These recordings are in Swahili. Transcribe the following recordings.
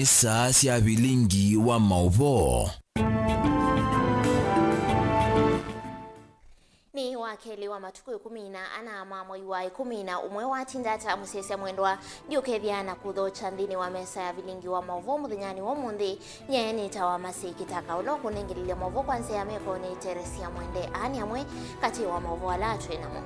nisa sia Vilingi wa Mauvoo. Ni wakeli wa matuku 14 mwezi wa 10 umwe wa tindata musese mwendwa ndiukethia na kuthocha nthini wa mesa ya Vilingi wa Mauvoo muthenyani wa munthi nyeni tawa masi kitaka ulo kunengelilia Mauvoo kwanza ya meko ni Teresia Mwende ani amwe kati wa Mauvoo alatwe namo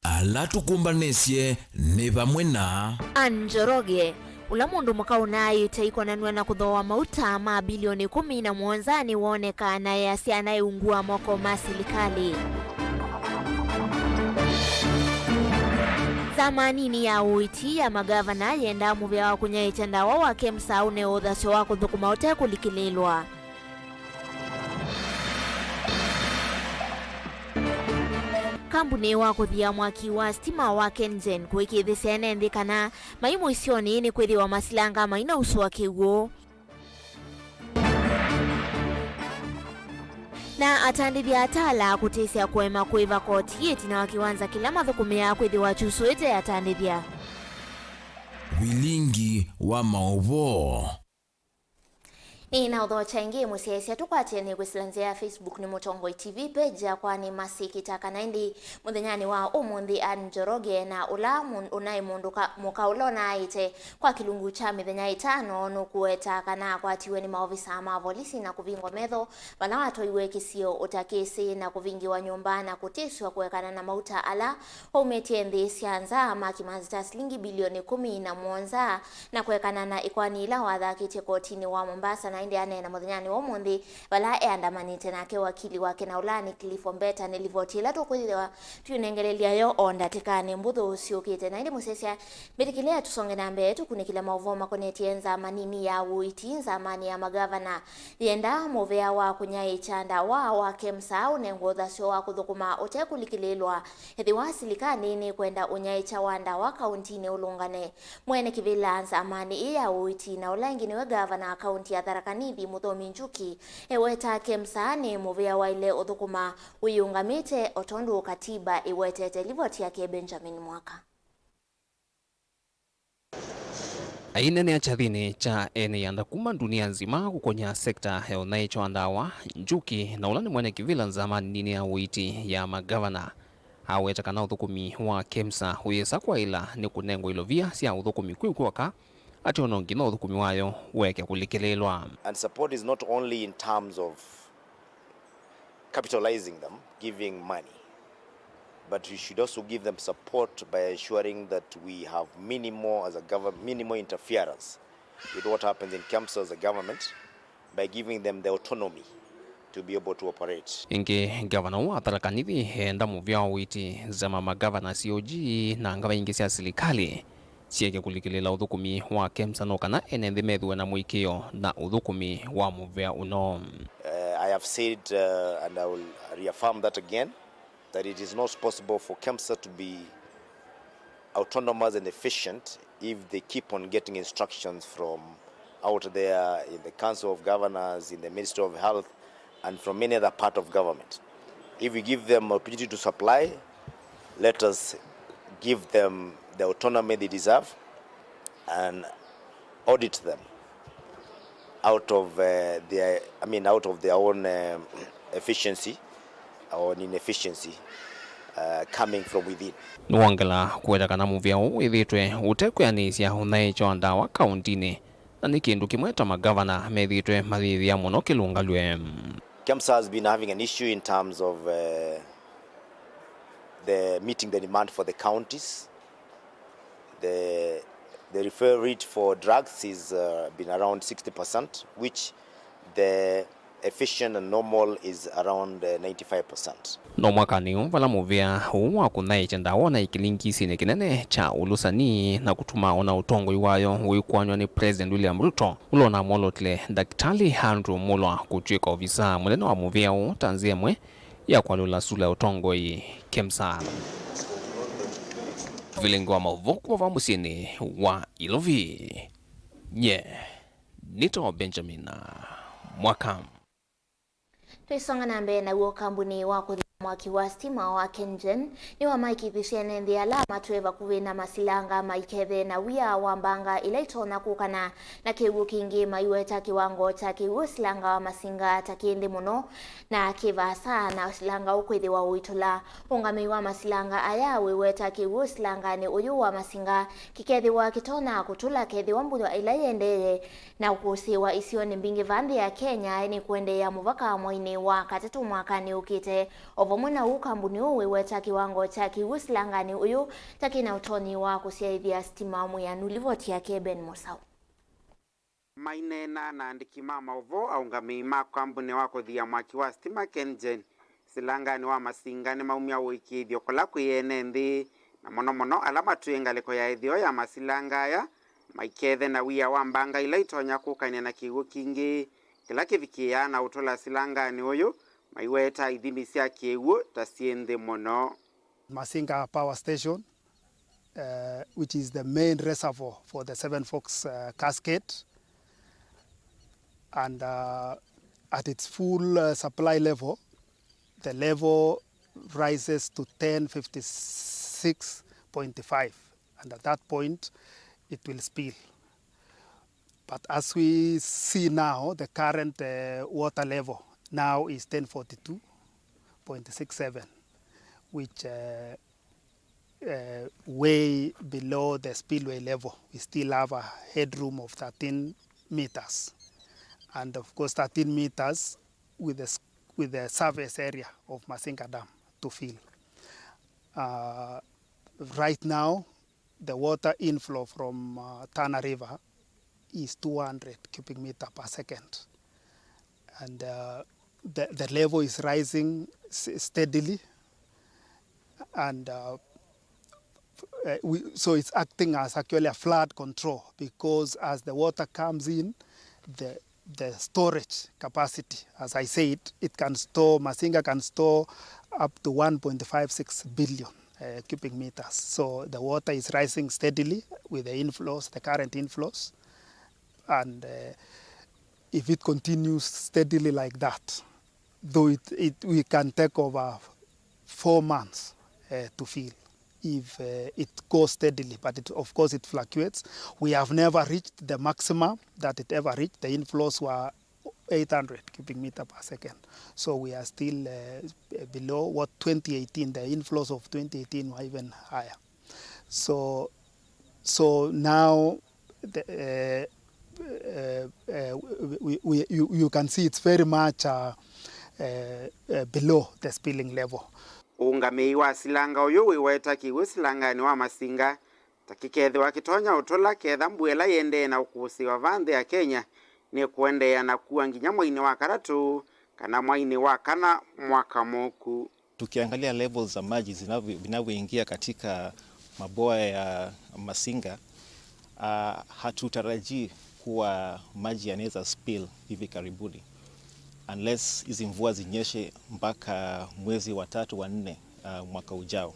alatukumbanesie ni pamwe na Njoroge ula mundu mukaunai taikonanwa na kuthoa mauta ma bilioni 17 ni wonekana yasi anayeungua moko masilikali. Zamanini ya uiti ya magavana yenda muvya wa kunyaitenda wa KEMSA une uthasyo wa kuthukuma ute kulikililwa. Kambuni wa kuthia mwaki wa stima wa Kengen kuikithisia nende kana maimu isioni ni kwithiwa masilanga maina usu wa kiugo. Na atandithia atala kutesia kuema kuiva koti yeti na wakiwanza kila mathukumia kwithiwa chusuite atandithia Vilingi wa Mauvoo. Ni na udhocha ingi musiesia tukwatia ni kwisilanzia Facebook ni Mutongo TV page ya kwani masi kitaka naindi muthenyani wa umundi Njoroge na ula unai mundu mukaulona aite kwa kilungu cha mithenya 5 nukueta kana kwatiwe ni maofisa ma polisi na kuvingwa metho bala watoiwe kisio utakisi na kuvingiwa nyumba na kutiswa kuwekana na mauta ala umetie nthi sianza makimanzita shilingi bilioni 17 na kuwekana na ikwani ila wathakite kotini wa Mombasa na indi ane na muthenyani wa munthi bala eandamanite nake wakili wake na ulani Cliffo Mbeta nilivotila tukwithiwa tunengelelia yo onda tikane mbuthu usiukite na indi musesia mirikilea tusonge na mbere tukunikila Mauvoo makonetie nzamanini ya uiti nzamani ya magavana yenda muvea wa kunyai chanda wa KEMSA unengo thasyo wa kuthukuma utekulikililwa ethi wa silikani ni kwenda unyai cha wanda wa kauntini ulungane mwene kivila nzamani ya uiti na ulangi niwe gavana kaunti ya Tharakanithi Muthomi Njuki eweta KEMSA ni muvea wa ile uthukuma uyungamite otondu katiba iwetete livoti yake Benjamin Mwaka. Aina ni achathini cha ene yanda kuma dunia nzima kukonya sekta ya unaicho andawa Njuki na ulani mwene kivila nzamani nini ya uiti ya magavana aweta kana uthukumi wa KEMSA huyesa kwa ila ni kunengo ilovia siya uthukumi kuikwaka ati onongi no uthukumi wayo weke kulikililwa. And support is not only in terms of capitalizing them, giving money, but we should also give them support by ensuring that we have minimal as a government, minimal interference with what happens in KEMSA as a government by giving them the autonomy to be able to operate. Inge gavana wa Tharakanithi henda muvya witi zama magavana COG na ngava ingi sia silikali sieke kulikilila uthukumi wa KEMSA no kana enenthi methuwe na mwikio na uthukumi wa muvea uno. I have said and I will reaffirm that again, that it is not possible for KEMSA to be autonomous and efficient if they keep on getting instructions from out there in the Council of Governors, in the Ministry of Health, and from any other part of government. If we give them opportunity to supply, let us give them the autonomy they deserve and audit them out of their own efficiency or inefficiency coming from within. Nuangala kuweta kana muvya uithitwe utekweanisya unaicho andawa kauntini na ni kindu kimweta magavana methitwe mathithia muno kilungalwe. KEMSA has been having an issue in terms of the meeting the demand for the counties. The referral rate for drugs is been around 60%, which the efficient and normal is around 95%. No mwakani vala muvya uwa kunaicha ndawa na ikilinkisi ni kinene cha ulusani na kutuma ona utongo iwayo uikwanywa ni President William Ruto ulona molotle Daktari Andrew Mulwa kuchweka ofisa muleno wa muvya u tanzia mwe ya kwa lula sula utongo i KEMSA. Vilingi wa Mauvoo kwa musini wa Ilovi. Nito Benjamin Mwaka. Tuisonga na mbele na uo kambuni wa mwaki wa stima wa KenGen ni wa maikithishene nthi alama tweva kuvina masilanga maikethe na wia wa mbanga ilaitona kukana na kiwu kingi maiweta kiwango cha kiwu silanga wa masinga takindi muno na kivasa na silanga ukwithi wa uitula ungami wa masilanga aya wiweta kiwu silanga ni uyu wa masinga kikethi wa kitona kutula kethi wa mbunyo ila yendeye na ukusi wa isio ni mbingi vandi ya Kenya ni kuende ya muvaka mwaini wa katatu mwakani ukite ovomuna ukambuni uwe weta kiwango cha kiusilangani uyu takina utoni wa kusiaithia stima muyanu livoti ya Keben Mosau. Mainena na andikima Mauvoo aungami kambuni wako thia mwaki wa stima KenGen silangani wa masinga ni maumia uikithio kola kuyene nthi na mono alama tuyengaleko ya ithio ya masilanga ya maikethe na wia wa mbanga ila itonya kukania na kiwu kingi kila kivikia na utola silangani uyu maiweta ithimi cia kiwu ta cienthi muno. Masinga Power Station, which is the main reservoir for the Seven Forks cascade, and at its full supply level, the level rises to 1056.5, and at that point it will spill. But as we see now, the current water level now is 1042.67, which way below the spillway level. We still have a headroom of 13 meters, and of course 13 meters with the surface area of Masinga Dam to fill. Right now, the water inflow from Tana River is 200 cubic meter per second, and the level is rising steadily, and so it's acting as actually a flood control, because as the water comes in, the storage capacity, as I said, Masinga can store up to 1.56 billion cubic meters. So the water is rising steadily with the inflows, the current inflows, and if it continues steadily like that, though we can take over 4 months to fill if it goes steadily, but of course it fluctuates. We have never reached the maximum that it ever reached. The inflows were 800 cubic meter per second. So we are still below what 2018, the inflows of 2018 were even higher. So now you can see it's very much below the spilling level. Ungami wa silanga uyu wiweta kiwu silangani wa masinga takikethi wa kitonya utola ketha mbwela yende na ukusi wa vanthe ya Kenya ni kuendeea na kuwa nginya mwaini wa karatu kana mwaini wa kana mwaka moku. Tukiangalia levels za maji vinavyoingia katika maboa ya Masinga, hatutarajii kuwa maji yanaweza spill hivi karibuni unless hizi mvua zinyeshe mpaka mwezi wa 3 wa 4 mwaka ujao.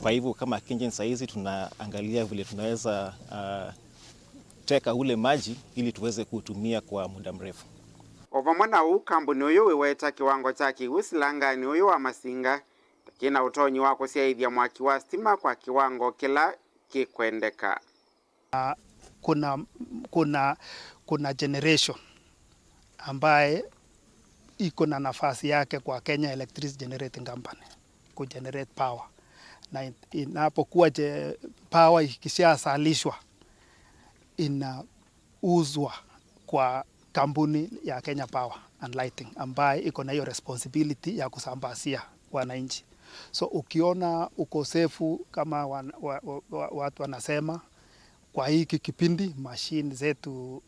Kwa hivyo kama KenGen saizi tunaangalia vile tunaweza teka ule maji ili tuweze kutumia kwa muda mrefu. Ovamwana ukambuni uyu wiweta kiwango cha kiwu silangani uyu wa Masinga takina utonyi wa kusiaithia mwaki wa stima kwa kiwango kila kikwendeka. Kuna generation ambaye iko na nafasi yake kwa Kenya Electricity Generating Company kugenerate power, na inapokuwa power ikishasalishwa inauzwa kwa kampuni ya Kenya Power and Lighting ambaye iko na hiyo responsibility ya kusambazia wananchi. So ukiona ukosefu kama watu wanasema, kwa hiki kipindi mashine zetu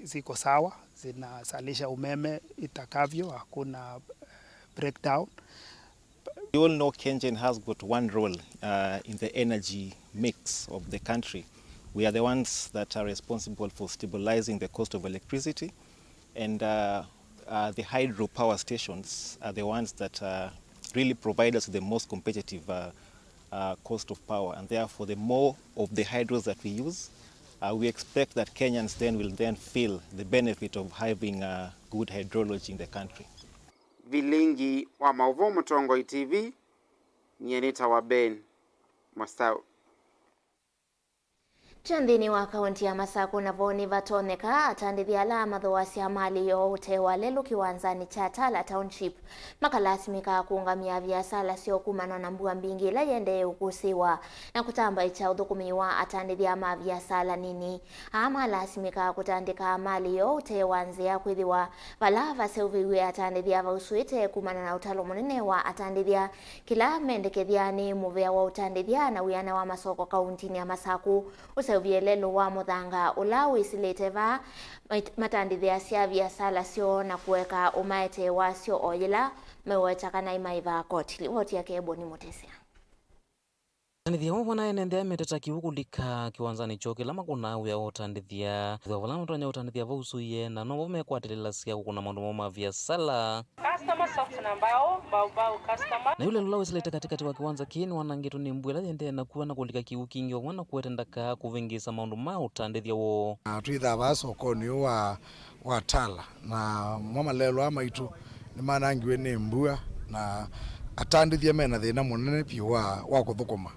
ziko sawa, zinasalisha umeme itakavyo, hakuna breakdown. You all know KenGen has got one role in the energy mix of the country. We are the ones that are responsible for stabilizing the cost of electricity, and the hydro power stations are the ones that really provide us with the most competitive cost of power, and therefore the more of the hydros that we use, we expect that Kenyans will feel the benefit of having good hydrology in the country. Vilingi wa Mauvoo Mutongo TV nyenita wa Ben Masau. Chandini wa kaunti ya Masaku na voni vatoneka atandithia alama thoasia mali yo utewa lelu kiwanzani cha Tala Township makalasimika kuungamia biasala sio kumano na mbua mbingi la yende ukusiwa na kutamba icha uthukumiwa atandithia ma biasala nini ama lasimika kutandika mali yo utewa nzia kwithiwa valava seuviwe atandithia vausuite kumana na utalo munene wa atandithia kila mendekethiani muvea wa utandithia na wiana wa masoko kauntini ya Masaku uvielelo wa muthanga ula wisiliteva matandithia sia biasala sio na kuweka umaete wasio oyela mewetaka imaiva koti livoti yake Eboni Mutesia. Tandithia mwana enendea meteta kiukulika kiwanzani choke lama kuna uya otandithia wala mtonya otandithia vausuye na no mekwatilila sia kuna mandu moma biasala customer soft nambao bau customer na yule lula wisileta katikati wa kiwanza kini wanangetu ni mbwela yende na kuwa na kulika kiukingi wana kuwetendaka kuvingisa maundu ma otandithia wo tuitha vasokoni wa Tala na mama lelo ama itu ni manangiwe ni mbua na atandithia mena thina munene pi wa kuthukuma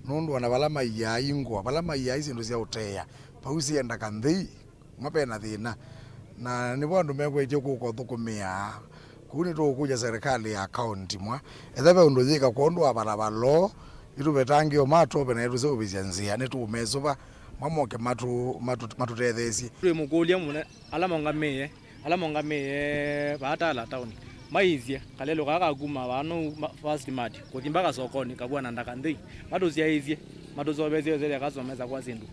nundu wana vala maiyai ngwa vala maiyai sindu cia uteya pausi enda kanthi mapena thina na ni vandu megwetie kukuthukumia kuni tukuja serikali ya county mwa ethave undu thika kondu wa baravalo itu betangio mato bena itu so bizanzia ni tu mezuva mamoke matutethesi twe mukulia mune ala mongamie Tala town maizia kalelo kaka kuma vano first mati kukimbaka sokoni kabwa na ndakanthi madozi aizie madozi obezio zile kasomeza kwa sindu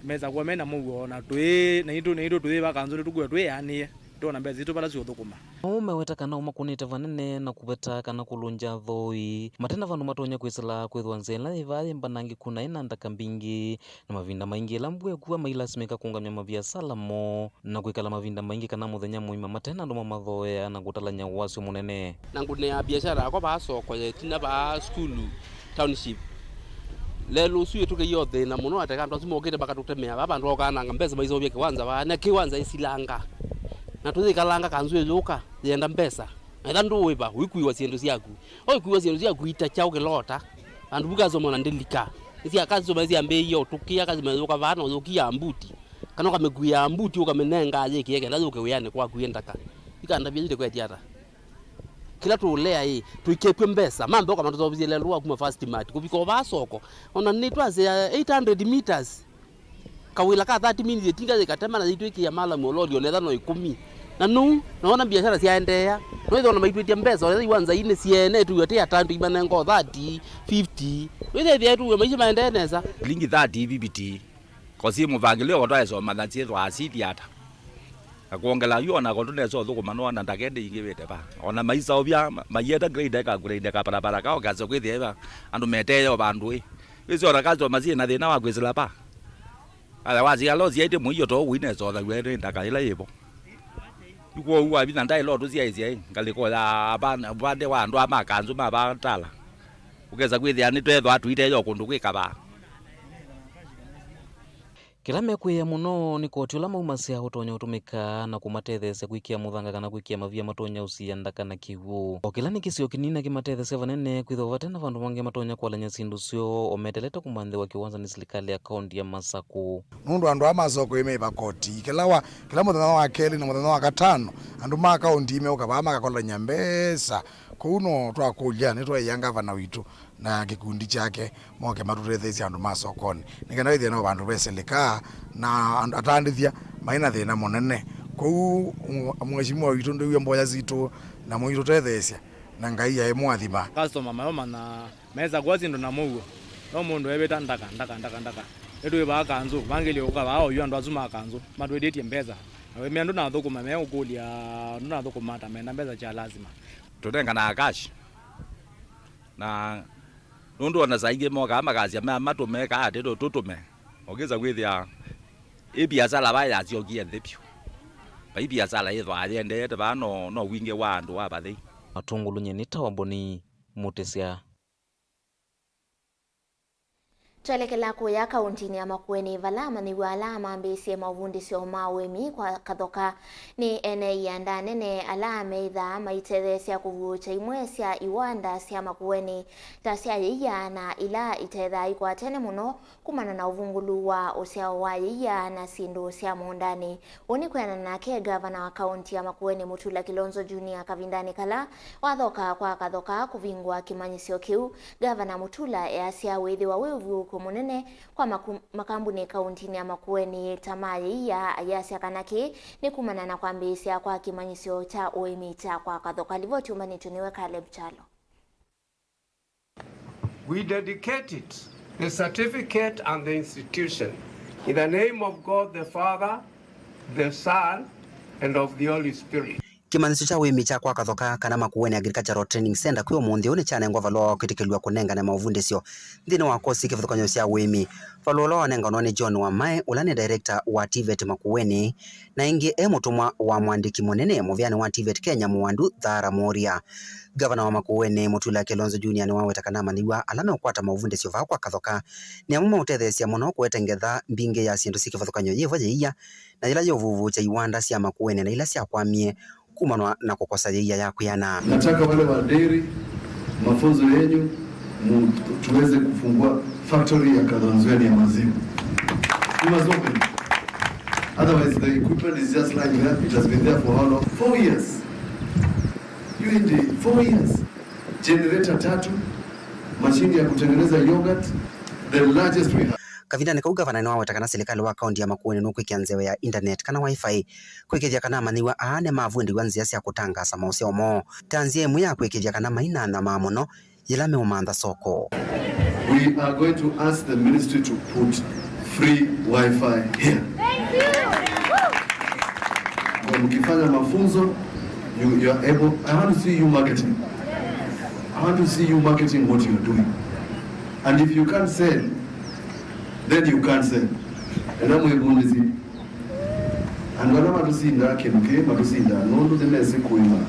meza kwa mena muona twe na itu twe bakanzo tukwe twe yani tona mbezi itu bala sio thukuma umeweta kana umakunite vanene na kubeta kana kulunja thoi matena vandu matonya kwisila kwithwa nzela ivaye mbanangi kuna ina ndaka mbingi na mavinda maingi lambwe kuwa mailasimika kuungamia mabiasala mo na kwikala mavinda maingi kana muthenya muima matena ndo mamathoya na gutalanya wasio munene na ngune ya biashara kwa basoko tina ba school township lelo suye tuke yothe na muno ataka ndo simokete bakatutemea baba ndo kana ngambeza baizo bye kiwanza bana kiwanza isilanga na tuzikalanga kanzwe luka yenda mpesa na ndu weba wikuiwa siendo siaku kuiwa siendo siaku itachao kelota andu bukazo mona ndelika isi akazo mazi ambe yo tukia kazi mazoka vana uzokia ambuti kana kamekuya ambuti ukamenenga aje kieke nazo keweyane kwa kuendaka ikanda bije kwa tiara kila tulea tuikepwe mpesa mambo kama tuzobizile lwa kuma fast mart kubiko basoko ona nitwaze 800 meters kawila ka 30 minutes tinga zikatema na zitwiki ya mala mololi onetha no 10 na nu naona biashara siaendea no na maitwetia mpesa ole iwanza ine siene tu yote atandu ibana ngo 30 50 wele vya tu maisha maendeleza lingi 30 BBT kosi muvangilio kwa eso madansi ro asidi ata akuongela yona ko tunezo thukuma no na ndagende ingibete ba ona maisa obya mayeta grade ka barabara ka okazo kwithia andu meteyo bandu izo rakazo mazi na thina wa kwizila pa ala wazi alozi ite muyo to wine so da were ndakaila yibo yuko uwa bina ndai lo tuzi aizi ngaliko la bande wa ndo amakanzu maba Tala ukeza kwithia ni twetho atuite yo kundu kwikaba kila mekwiya muno ni koti ula maumasia utonya utumika na kumatethesya kwikia muthanga kana kwikia mavia matonya usia ndaka na kiwu okila ni kisio kinina kimatethesya vanene kwithwa vatena vandu vange matonya kwalanya sindu sio ometeleta kumanthe wa kiwanza ni serikali ya kaunti ya Masaku nundu andu amasoko imeiva koti kila muthenya wa keli na muthenya wa katano andu ma kaunti imeuka vamakakolanya mbesa kuno twakulia ni tweyanga vana witu na kikundi chake moke matutethesya andu masokoni nikenda ithia no vandu veselika na atandithia maina thina munene kou mheshimiwa witu ndio mboya zitu na mwitu tethesya na ngai ya mwathima customer mayoma na meza kwa zindu na mugo no mundu ebeta ndaka edu ba kanzo vangeli uka bao yu andu azuma kanzo madwedetie mbeza we miandu na thukuma me ukulia na thukuma ta mena mbeza cha lazima tutenga na akashi na nundu ona zainge moka makazi matume ka atedo tutume ogeza kwithia ibiasala baya ziogia thepio ba ibiasala yetho ayende te ba no winge wa andu wa bathi atungulu nyenita wa Boni Mutesia. Twelekela kuya kauntini ya Makueni valama ni alama mbisi mavundi sio mawemi kwa kathoka ni ene ya ndanene alama idha maitethesya kuvucha imwesya iwanda sya Makueni tasya yiya na ila itetha ikwa tene muno kumana na uvungulu wa usya wa yiya na sindu sya muundani. Uni kwena nake gavana wa kaunti ya Makueni Mutula Kilonzo Junior kavindani kala wathoka kwa kathoka kuvingwa kimanyisyo kiu. Gavana Mutula asya withi wa wivu kumunene kwa makambuni kauntini ya Makueni tamayi ya ayasya kanaki ni kumana na kwambisya kwa kimanyisyo cha uimita kwa kathoka livoti umanitu niwe Caleb Chalo. We dedicated the certificate and the institution in the name of God the Father, the Son, and of the Holy Spirit. Kimanyisyo cha wimicha kwa kathoka kana Makueni Agricultural Training Center kwi umuthi uni chane ngwa valwa kwitikilwa kunenga na mauvundisyo nthini wa kosi kivuthukanyo cia wimi valwa wanenganwa ni John Wamae ula ni director wa TVET Makueni na ingi mutumwa wa mwandiki munene muviani wa TVET Kenya Muwandu Thara Moria. Gavana wa Makueni Mutula Kilonzo Junior ni waweta kana maniwa alame ukwata mauvundisyo va kwa kathoka ni amuma utethesya muno kuetengetha mbingi ya sindu sikivuthukanyo yivo yiya na ila yovuvu cha iwanda cia Makueni na ila cia kwamie kumanwa na kukosa yia ya kuyana. Nataka wale wa dairy mafunzo yenyu tuweze kufungua factory ya Kadhanzweni ya maziwa. You must open it. Otherwise the equipment is just like that. It has been there for how long? 4 years. You indeed 4 years. Generator 3, mashini ya kutengeneza yogurt, the largest we have. Kavindani kau gavana ni waweta kana serikali wa kaunti ya Makueni nukwikia nzewe ya internet kana wifi kwikithia kana maniwa aane mavundi wa nzia cia kutangasa mausya omo tanzia emu ya kwikithia kana mainana mamuno yila meumantha soko. We are going to ask the ministry to put free wifi here. Thank you. Mkifanya mafunzo you are able. I want to see you marketing. I want to see you marketing what you are doing. And if you can't sell, then you can't sell. And I'm going to see. And when I'm to see that, I'm to see that. No, no, the message kuima.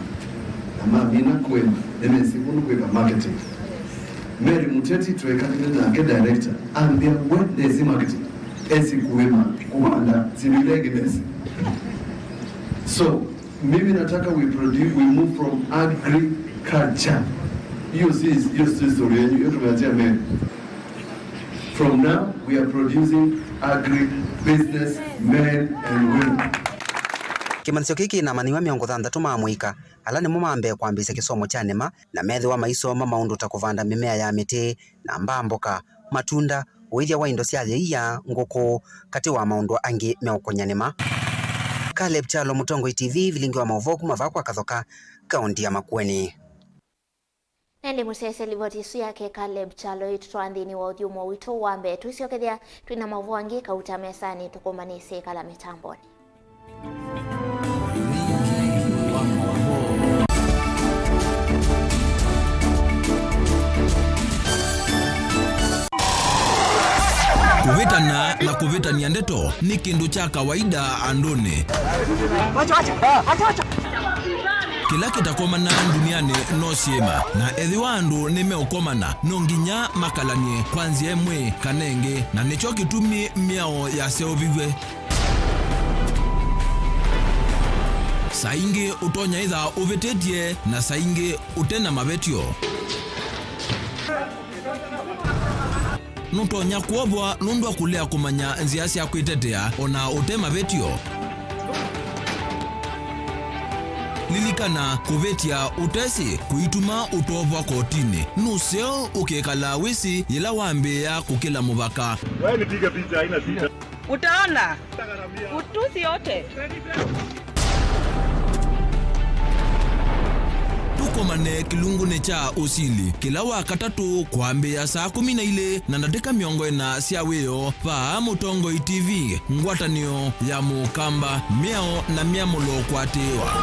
Ama mina kuima. The message kuima marketing. Mary Muteti tuweka na ke director. And they are when they see marketing. Esi kuima. Kuanda. Sibilegi message. So, maybe nataka we move from agriculture. You see story and you tumeatia Mary. From now, we are producing agri-business men and women. Kimanyisyo kiki na maniwa miongo thantatu maamwika ala nimo mambe kwambisya kisomo cha nema na methi wa maisoma maundu ta kuvanda mimea ya miti na mbamboka matunda uithia wa indo cia yiya nguku kati wa maundu angi meukonya nema. Caleb Chalo, Mutongo TV, Vilingi wa Mauvoo kumava kwa kathoka kaunti ya Makueni. Nende musese livoti yake Caleb Chalo itutwanthini wa uthiumo wito wambe tuisiokethia twina Mauvoo angi kauta mesani tukumanise kala mitamboni. Kuvitana na kuvitania ndeto ni kindu cha kawaida andoni. Kila kitakomana duniani no siema na ethi wandu nimeukomana nonginya makalanie kwanzia emwe kanenge na nicho kitumi miao ya seovigwe. Saingi utonya itha uvitetie na saingi utena mavetio. Nutonya kuobwa nundu kulea kumanya nzia cia kwitetea ona utema vetio. Lilikana kuvetia utesi kuituma utovwa kotini nuseo ukekala wisi yila wambe ya kukila muvaka. Wewe nipige picha haina shida. Utaona utusi yote. Tukomane kilungune cha usili kila wakatatu kwambia saa 12 na dakika 40 cia wio pa Mutongo TV ngwatanio ya mukamba miao na miamulo kwatewa.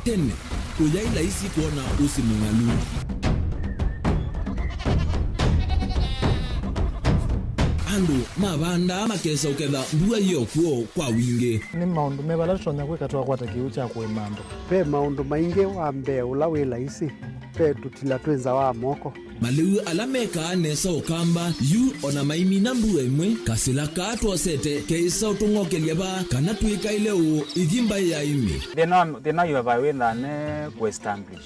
Tene uyaila isi kuona usimungalu andu mabanda makesa uketha mbua iyo kuo kwa wingi. Ni maundu mebala tutonya kwikatwa kwata kiu cha kwimando. Pe maundu maingi wa mbe ula wila isi. Pe tutila twenza wa moko. Maliu alameka nesa ukamba yu ona maimi na mbua imwe kasila katwa sete keisa utungokelia ba kana tuika ileo ithimba ya imi. Thina yu wawitha ne ku-establish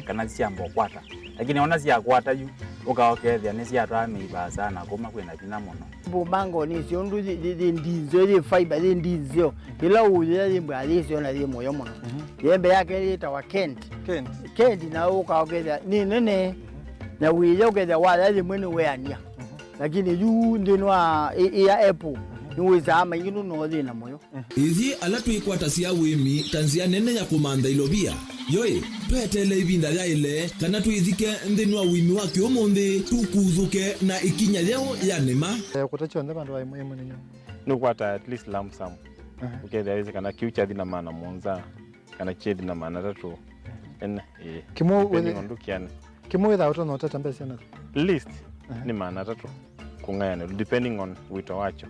kana ciambo kwata. Lakini ona cia kwata yu ukaokethia ni cia twa meiba sana kuma kwina thina muno. Bumango ni ciondu ndinzo ni fiber ndinzo ila uya limba alisio na limo yo muno. Yembe yake litawa Kent na ukaokethia ni nene na wiyo ukethia wala limwe ni weania. Lakini yu ndinwa ya Apple niweza ama ingino no thina moyo. Ithi ala tuikwata cia wimi tanzia nene ya kumanda ilobia. Yoe, petele ibinda ya ile kana tuithike nthini wa wimi wa kiumuthi tukuthuke na ikinya leo ya nema. Kutacho nda bandu wa imwe ninyo. Nukwata at least lump sum. Ukethia wezi kana kiucha thina maana monza kana chethi na maana tatu. Kimo wethe kimo wetha utono tata mbese na list ni maana tatu kungayana depending on wito wacho.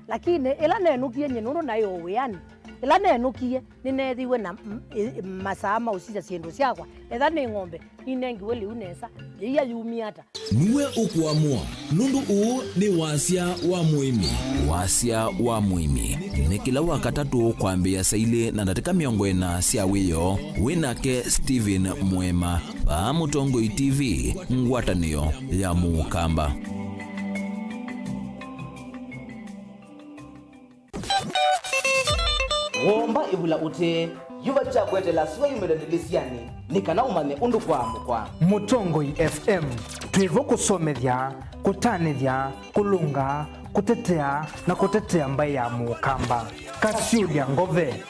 Lakini ila nenukie nyenuru nayo weani ila nenukie ninethiwe na masama usija ciendu ciakwa etha ni ng'ombe inengiwe liu nesa iya yumiata niwe ukuamua nundu uu ni wasia wa muimi ni kila wakatatu kwambia saile na ndatika miongo ena cia wiyo WINAKE Steven Mwema pa Mutongoi TV ngwatanio ya Mukamba. Womba ibula ute yuva cha kwetela siwa yumedanilisiani nikana umane undu kwa mukwa Mutongoi FM tuivo kusomethia kutanithia kulunga kutetea na kutetea mbai ya Mukamba Kasiudia Ngove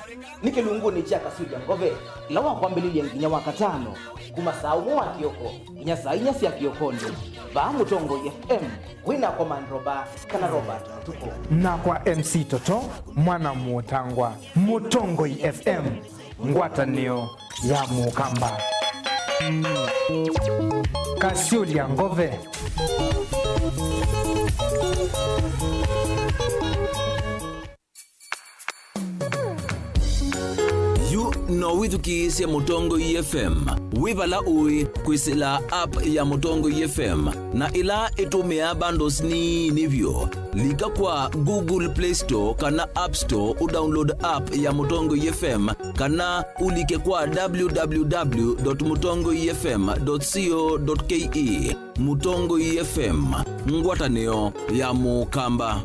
nikilunguni cha Kasiudia Ngove ila wakwambililia nginya wakatano kuma saa umu wa kioko inya saa inya siya kiokondo ba Mutongoi FM wina kwa mandroba kana Robert Mtuko na kwa MC Toto mwana Mutangwa Mutongoi FM ngwatanio ya Mukamba Kasiudia Ngove no withuki cia Mutongoi FM wibala ui kwisila app ya Mutongoi FM na ila itumia bundles ni nivyo lika kwa Google Play Store kana App Store udownload app ya Mutongoi FM kana ulike kwa www.mutongoifm.co.ke Mutongoi FM ngwatanio ya Mukamba.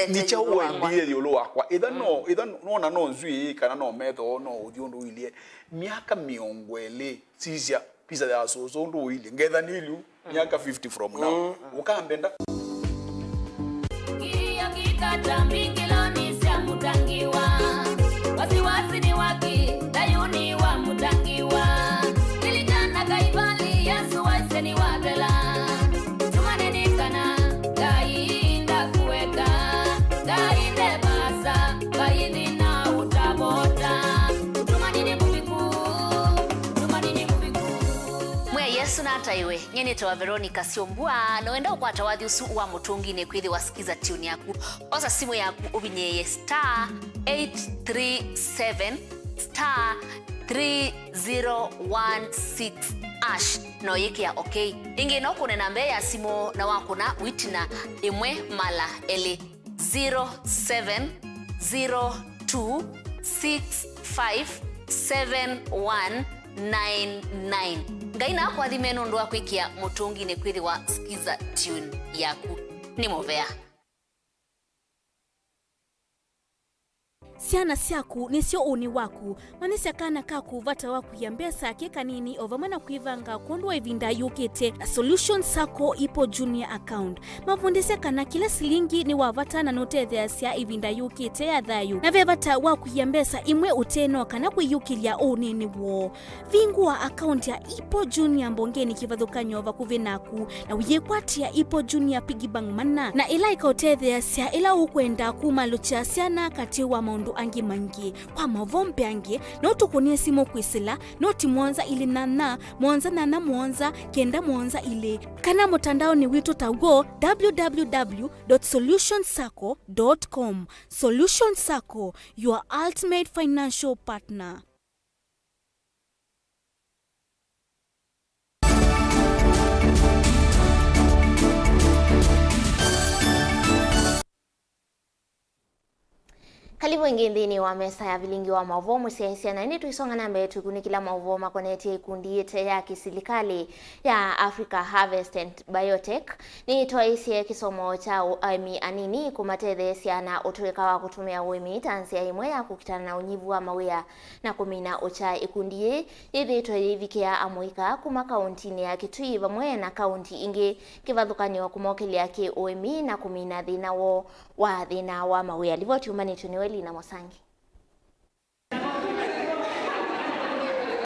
ni cha wendie yolo wakwa either no na no nzui kana no meto no udiondo ile miaka miongwele sisia pisa ya so ndo ile ngetha nilu miaka 50 from now ukambenda kia kikata mikiloni sia mutangiwa wasiwasi ni waki dayuni wa mutangiwa ilikana kaibali Yesu waiseni wabela Taiwe nyene tawa Veronica Siombua na wenda ukwata wathi usu wa mutungi ne kwithi wasikiza tune yaku oza simu yaku ubinyeye *837 *3016 no yikia okay ingi no kunena mbe ya simu na wakuna witina imwe mala ele 0702657199 ngaina kwa thimeno ndo akwikia mutungi ne kwithi wa skiza tune yaku ni movea Siana siaku nisio uni waku manisi akana kaku vata waku ya mbesa keka nini ovamana kuivanga kuondwa ivinda yukete na solution sako ipo junior account mavundise kana kila silingi ni wavata na note theasia ivinda yukete ya dhayu na vevata waku ya mbesa imwe uteno kana kuyukilia unini wo vingua account ya ipo junior mbongeni kivadhuka nyova kuvinaku na uyekwatia ipo junior pigibang mana na ila ikaute theasia ila ukwenda kumalucha siana kati wa maundu maundu angi mangi kwa mavombe angi no tukunie simu kwisila no timonza ili nana monza kenda monza ile kana mutandao ni witu tago www.solutionsacco.com. Solution Sacco, your ultimate financial partner. Karibu ingindini wa mesa ya Vilingi wa Mauvoo musiaisia na ini tuisonga nambe tukuni kila Mauvoo makoneti ikundi yete ya kisilikali ya Africa Harvest and Biotech ni toisie kisomo cha uami anini kumatethesia na utuweka wa kutumia uimi tansia imwe ya kukitana na unyivu wa mawea na kumina ucha ikundi ye yithi tuivikia amuika kuma kauntini ya Kitui vamwe na kaunti ingi kivathukanyo wa kumokelia ki uimi na kumina dhina wa mawea livoti umanitu niwe na Mosangi.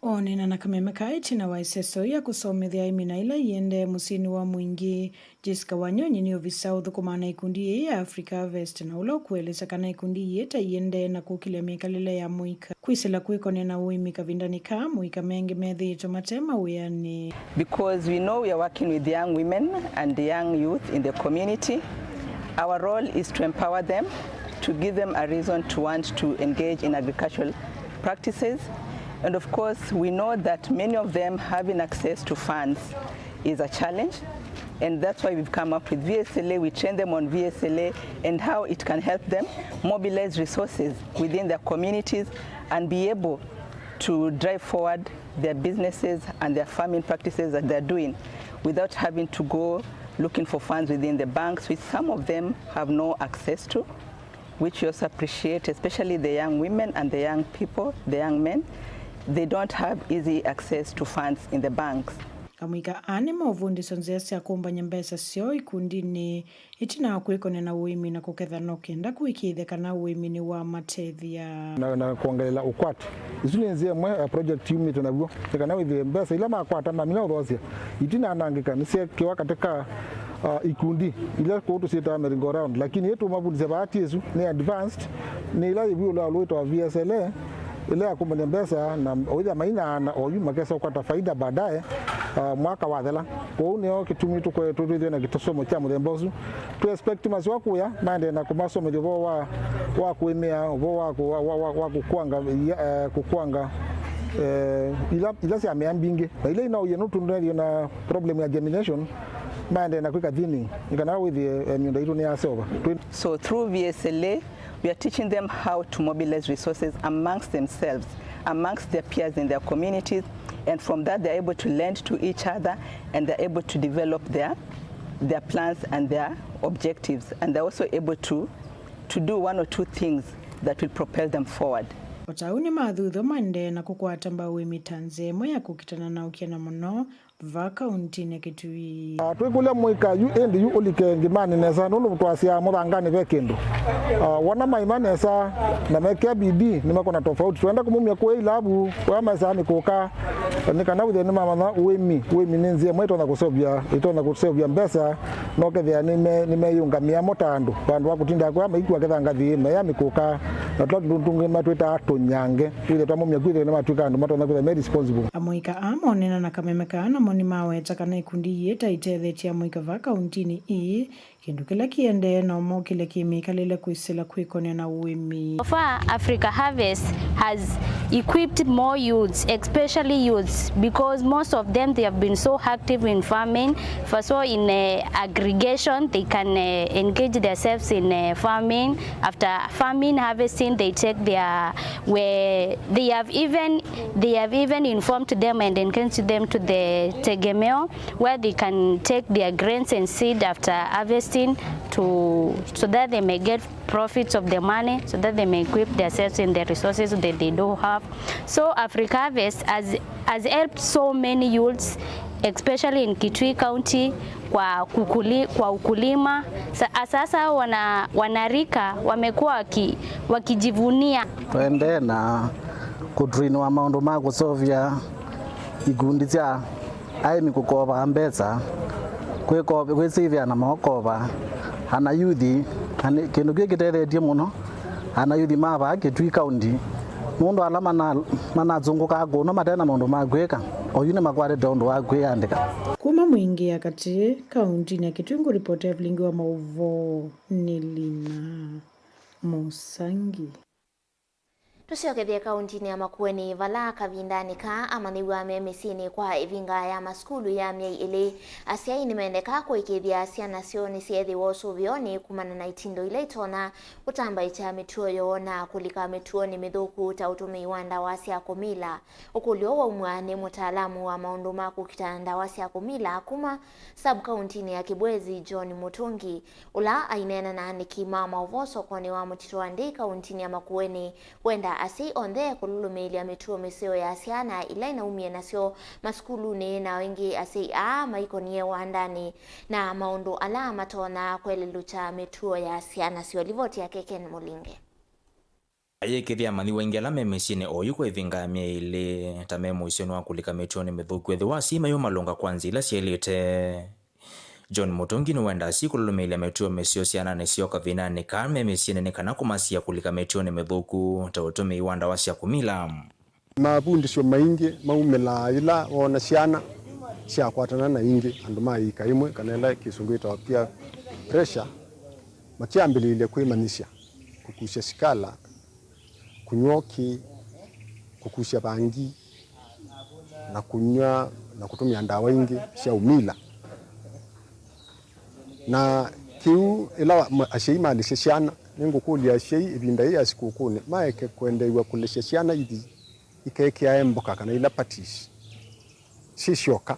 Onena na kameme kaiti na waiseso ya kusomethia imina ila yende musini wa mwingi Jessica Wanyonyi ni ofisa uthukumana ikundi ya Africa Harvest na ula kueleza kana ikundi yeta yende na kukile mikalile ya muika kwisila kuikone na uimi kavindani ka muika mengi methi tomatema uyani. Because we know we are working with young women and young youth in the community, our role is to empower them, to give them a reason to want to engage in agricultural practices. And of course, we know that many of them having access to funds is a challenge. And that's why we've come up with VSLA. We train them on VSLA and how it can help them mobilize resources within their communities and be able to drive forward their businesses and their farming practices that they're doing without having to go looking for funds within the banks, which some of them have no access to, which we also appreciate, especially the young women and the young people, the young men. They don't have easy access to funds in the banks. Kamuika ane Mauvoo sonzesi akumbanya mbesa sio ikundini itina kuikone na uimi na kuketha nokenda kuikithe kana uimi ni wa matethia na kuongelela ukwati isuni nzia mwe project unit naguo kana withi mbesa ila makwata mamina uthosia itina anangika nise kiwa katika ikundi ila kutu sita merry round lakini yetu mabudze bahati yesu ni advanced ni ila yibu la lwito VSLA ile akumbanya mbesa na oida maina na oyu makesa ukata faida baadaye mwaka wathela kwa unio kitumi tukwe tuthithio na gitosomo kya muthembozu tu expect masiwa kuya mande na kumasomo jo wa kuimia wa kukwanga ila sia meambinge ile ina uyeno tundio na problem ya germination mande na kwika thini ngana with miundo itu ni asoba. So through VSLA we are teaching them how to mobilize resources amongst themselves, amongst their peers in their communities, and from that they're able to lend to each other and they're able to develop their plans and their objectives, and they're also able to do one or two things that will propel them forward. Otauni mathutho mande na kukwata mbawimi tanzemo ya kukitana na ukiana muno vaka untine Kitui. Twikulia muika yu endi yu ulike ngimani nesa nunu mtuasia muthangani ve kindu. Wana maimani nesa na mekia bidii nimeko na tofauti. Tuenda kumumia kwa ilabu kwa mesa mikuka nikana withe ni mama uimi ninzie mweto na kusovia mbesa nokethia nimeyungamia motandu bandu wakutinda kwa maikwa ketha ngathi meya mikuka na twatungi matwita atunyange twithe twamumia kwithe ni matwika andu matona kwithe me responsible. Amuika amonena na kamemekana moni maweta kana ikundi yeta itethetia muika vaka untini ii kindu kila kiende na umo kile kimikalile kuisila kuikone na uimi. So far, Africa Harvest has equipped more youths, especially youths, because most of them they have been so active in farming. First of all, in aggregation, they can engage themselves in farming. After farming, harvesting, they take where they have even informed them and encouraged them to the tegemeo, where they can take their grains and seed after harvesting so that they may get profits of the money, so that they may equip themselves in the resources that they don't have. So Africa Harvest has helped so many youths, especially in Kitui County kwa ukulima. Sasa wanarika wamekuwa wakijivunia. Twende na kutrainwa maundu ma kusovia ikundi cia aimi kukoba mbesa kwicivia na mokova ana yuthi kindu giki tethetie muno ana yuthi mava kitui county mundu ala manazunguka gono matena maundu magwika oyune makware dondo wa gwandika kuma mwingi akati kaunti na Kitui ripoti ya Vilingi wa Mauvoo ni Lina Musangi. Tusiokethia kaunti ya Makueni vala kavindani ka amaniwa memisini kwa ivinga ya maskulu ya miei ili asiai nimendeka kuikithia ciana cio ni ciethi wosu vioni kumana na itindo ile itona kutamba icha mituo yo na kulika mituo ni mithuku ta utumi wa ndawa cia kumila ukulio wa umwa ni mutaalamu wa maundu ma kukita ndawa cia kumila kuma sub county ya Kibwezi John Mutungi ula ainena na nikima Mauvoo sokoni wa mutito wa ndi kaunti ya Makueni wenda asi onde kululumilia mituo misio ya ciana ila inaumia nasio maskulu na wengi asi maikonie wa ndani na maundu ala matona kwelelucha mituo ya ciana sio livoti ya Keken Mulinge. Ayekithia mani wengi ala memesine oyu kwa ivinga mieli tamemo isionu wa kulika mituo ni mithuku ethi wa sima yu malunga kwanzi ila sielite John Mutungi nuwenda si kululumilia mituo misio ciana nisio kavinani ka memesine ni kana kumasia kulika mituo ni mithuku ta utumi wa ndawa cia kumila mabundisho maingi maumela ila wona ciana cia kwatana na ingi andu maika imwe kana ila kisungwita pia pressure makiambiliile kwimanisha kukusha sikala kunyoki kukusha bangi na kunywa na kutumia ndawa ingi cia umila na kiu ila ashei malisha ciana ningukulia ashei ibinda ya sikukune maeke kwendeiwa kulisha ciana ithi ikeke ya emboka kana ila patish sishoka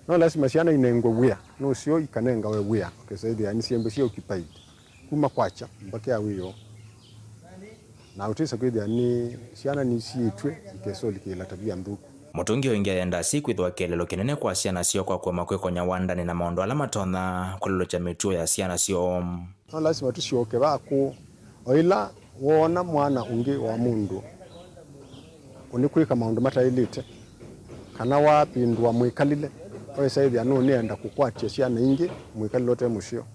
no lazima ciana inengo wia no sio ikanenga we wia kesaidi yani siembe sio occupied kuma kwacha mbaka wiyo na utisa kwidi yani ciana ni siitwe ikeso likila tabia nduku Mutungi oingia yenda siku ithwa kelelo kinene kwa ciana cio kwa kwema kwekonya wandani na maundu ala matona kulolo cha mituo ya ciana cio no lazima tucioke bako oila wona mwana ungi wa mundu unikwika maundu matailite kana wapindwa mwikalile oisaidi anu nienda kukwatia ciana ingi mwikalilote mucio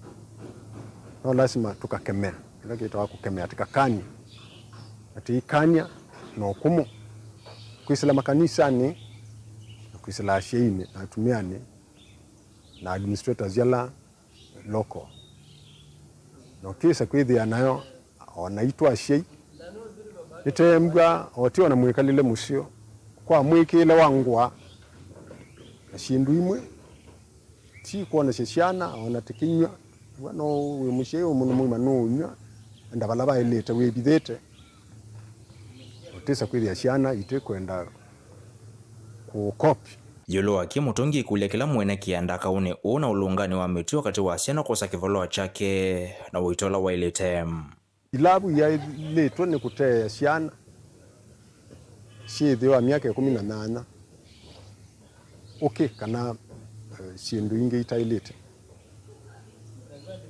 no lazima tukakemea kila kitu kukemea tikakani ati ikanya no kumu kuisila makanisa ni kuisila sheine na tumiane na administrators yala local no kisa kwithia nayo onaitwa shei itembwa otio na mwikalile mucio kwa mwikile wangwa ashindu imwe ti kuona ciana ona tikinywa no we mucio muno muma no unywa ndabala bailete we bithete otisa kwithia ciana ite kwenda ku copy Yolo aki Mutungi kulia kila mwene kianda kaune una ulungani wa mituo kati wa ciana kosa kivoloa chake na uitola wa ilete ilabu ya leto ni kutea ciana shithi wa miaka 18 okay kana shindu ingi itailete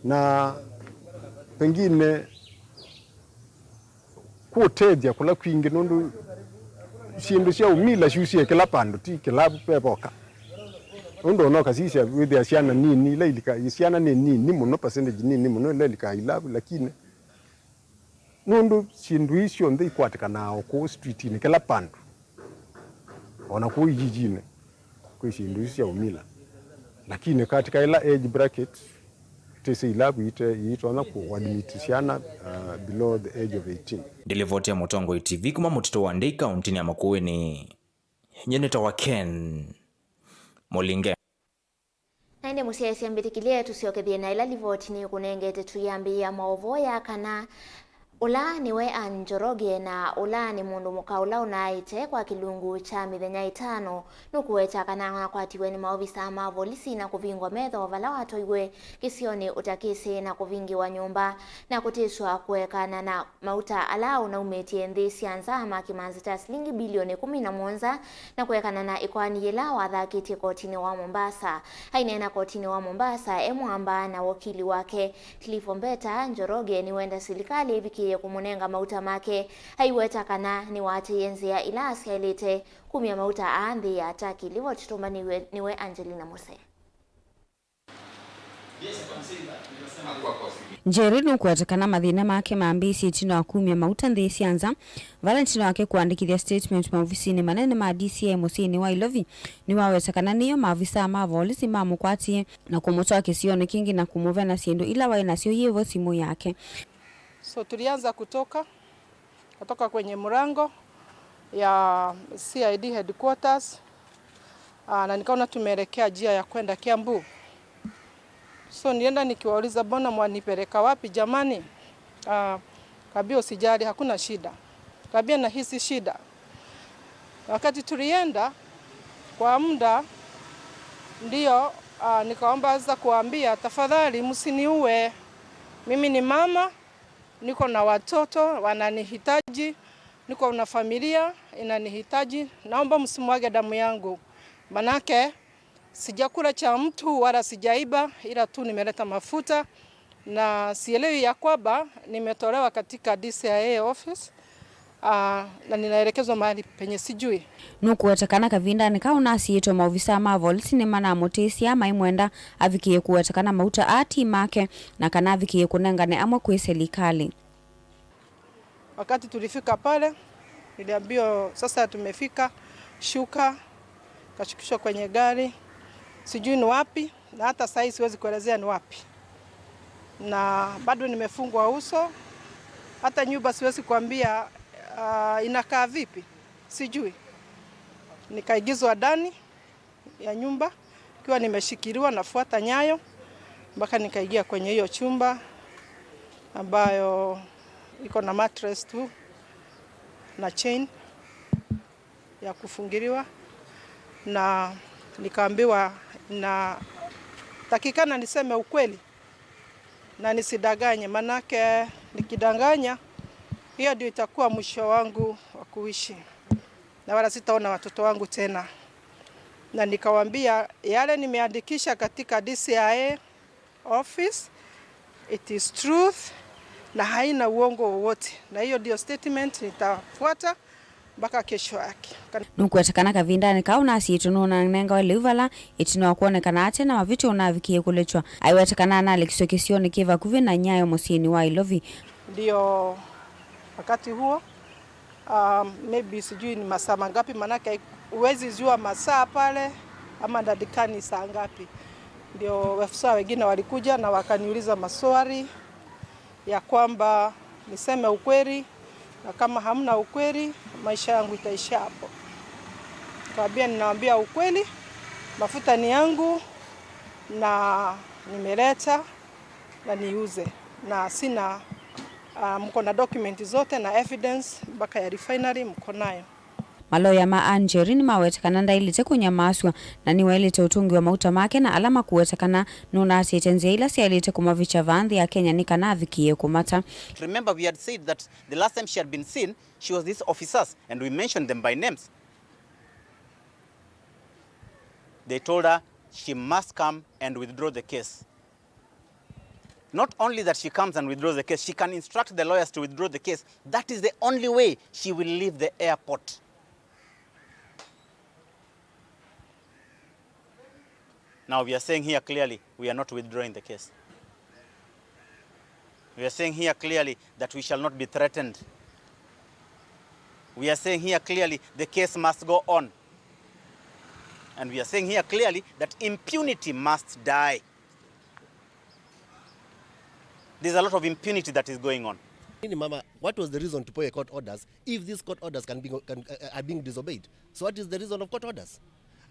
na pengine kutedia kula kwingi nundu shindu cia umila shusie kila pando ti kilabu peboka ndo no kasisha with the ciana nini ile ilika ciana nini muno percentage nini muno ile ilika ilabu lakini nundu shindu isio ndei kwatikana ku street ni kila pando ona ku jijine ku shindu isio umila lakini katika ila age bracket tese ilabu itona ku admit ciana below the age of 18 Delivotia Mutongo TV kuma mutito wa Ndei kaunti ya Makueni nyeneta wa Ken Mulinge naende musiasia mbitikilia tusiokethie na ila livoti ni kunengete tuyambia Mauvoo ya kana ula niwe Njoroge na ula ni mundu mukaula unaite kwa kilungu cha mithenya 5 nukuwecha kana kwatiwe ni maofisa ma polisi na kuvingwa metho vala watoiwe kisioni utakisi na kuvingiwa nyumba na kutiswa kuwekana na mauta ala unaumetie nthi cianza kimanzi ta shilingi bilioni 11 na kuwekana na ikwani yela wathakiti kotini wa Mombasa hainena kotini wa Mombasa emwamba na wakili wake Clifombeta Njoroge ni wenda serikali ibiki kumunenga mauta make haiweta kana ni wati yenzi ya ilasi ilete kumia mauta aandhi ya ataki livo chitumba niwe Angelina Muse. Njeri nukwetekana mathina make maambisi itino wa kumia mauta nthi cianza Valentino wake kuandikithia statement maofisini manene ma DCI musini wa Ilovi ni wawetekana niyo maafisa ma polisi mamukwatie na kumutoa kisioni kingi na kumuvena sindu ila waina sio yevo simu yake. So tulianza kutoka kwenye mrango ya CID headquarters na nikaona tumeelekea njia ya kwenda Kiambu. So nienda nikiwauliza bona mwanipeleka wapi jamani? Kabia usijali hakuna shida. Kabia na hisi shida. Wakati tulienda kwa muda ndio nikaomba za kuambia tafadhali msiniue. Mimi ni mama, niko na watoto wananihitaji, niko na familia inanihitaji. Naomba msimwage damu yangu. Manake sijakula cha mtu wala sijaiba, ila tu nimeleta mafuta na sielewi ya kwamba nimetolewa katika DCI office na ninaelekezwa mahali penye sijui. Nukuwetekana kavinda nikauna asiitwa maofisa ma polisi ni mana mutisia maimwenda avikie kuwetekana mauta ati make na kana avikie kunengane amwe kwe serikali. Wakati tulifika pale niliambiwa sasa tumefika, shuka, kashukishwa kwenye gari. Sijui ni wapi na hata sasa siwezi kuelezea ni wapi. Na bado nimefungwa uso. Hata nyumba siwezi kuambia inakaa vipi. Sijui. Nikaigizwa ndani ya nyumba kiwa nimeshikiliwa nafuata nyayo mpaka nikaingia kwenye hiyo chumba ambayo iko na mattress tu na chain ya kufungiliwa na nikaambiwa na takikana niseme ukweli na nisidanganye, manake nikidanganya hiyo ndio itakuwa mwisho wangu wa kuishi na wala sitaona watoto wangu tena. Na nikawaambia yale nimeandikisha katika DCI office it is truth na haina uongo wowote, na hiyo ndio statement nitafuata mpaka kesho yake. Nukwetekana kavinda nikauna asiitu nuna nenga wa liuvala itino wakuonekana ate na mavitu unavikie kulechwa. Aiwetekana na alekisokisioni kiva kuvi na nyayo musini wa Ilovi. Ndio wakati huo maybe sijui ni masaa mangapi, manake uwezi jua masaa pale ama dadikani saa ngapi. Ndio wafisa wengine walikuja na wakaniuliza maswali ya kwamba niseme ukweli, na kama hamna ukweli maisha yangu itaisha hapo. Kaambia ninawaambia ukweli, mafuta ni yangu na nimeleta na niuze, na sina mko na document zote na evidence mpaka ya refinery mko nayo. Maloya ma Angerini mawetekana ndailite kunyamaswa na niwailite utungi wa mauta make na alama kuwetekana nuna asitenze ila sialite kumavicha vandhi ya Kenya nikana avikie kumata. Remember we had said that the last time she had been seen, she was these officers and we mentioned them by names. They told her she must come and withdraw the case. Not only that she comes and withdraws the case, she can instruct the lawyers to withdraw the case. That is the only way she will leave the airport. Now we are saying here clearly, we are not withdrawing the case. We are saying here clearly that we shall not be threatened. We are saying here clearly the case must go on. And we are saying here clearly that impunity must die. There's a lot of impunity that is going on. Mama, what was the reason to put court orders if these court orders are being disobeyed? So what is the reason of court orders?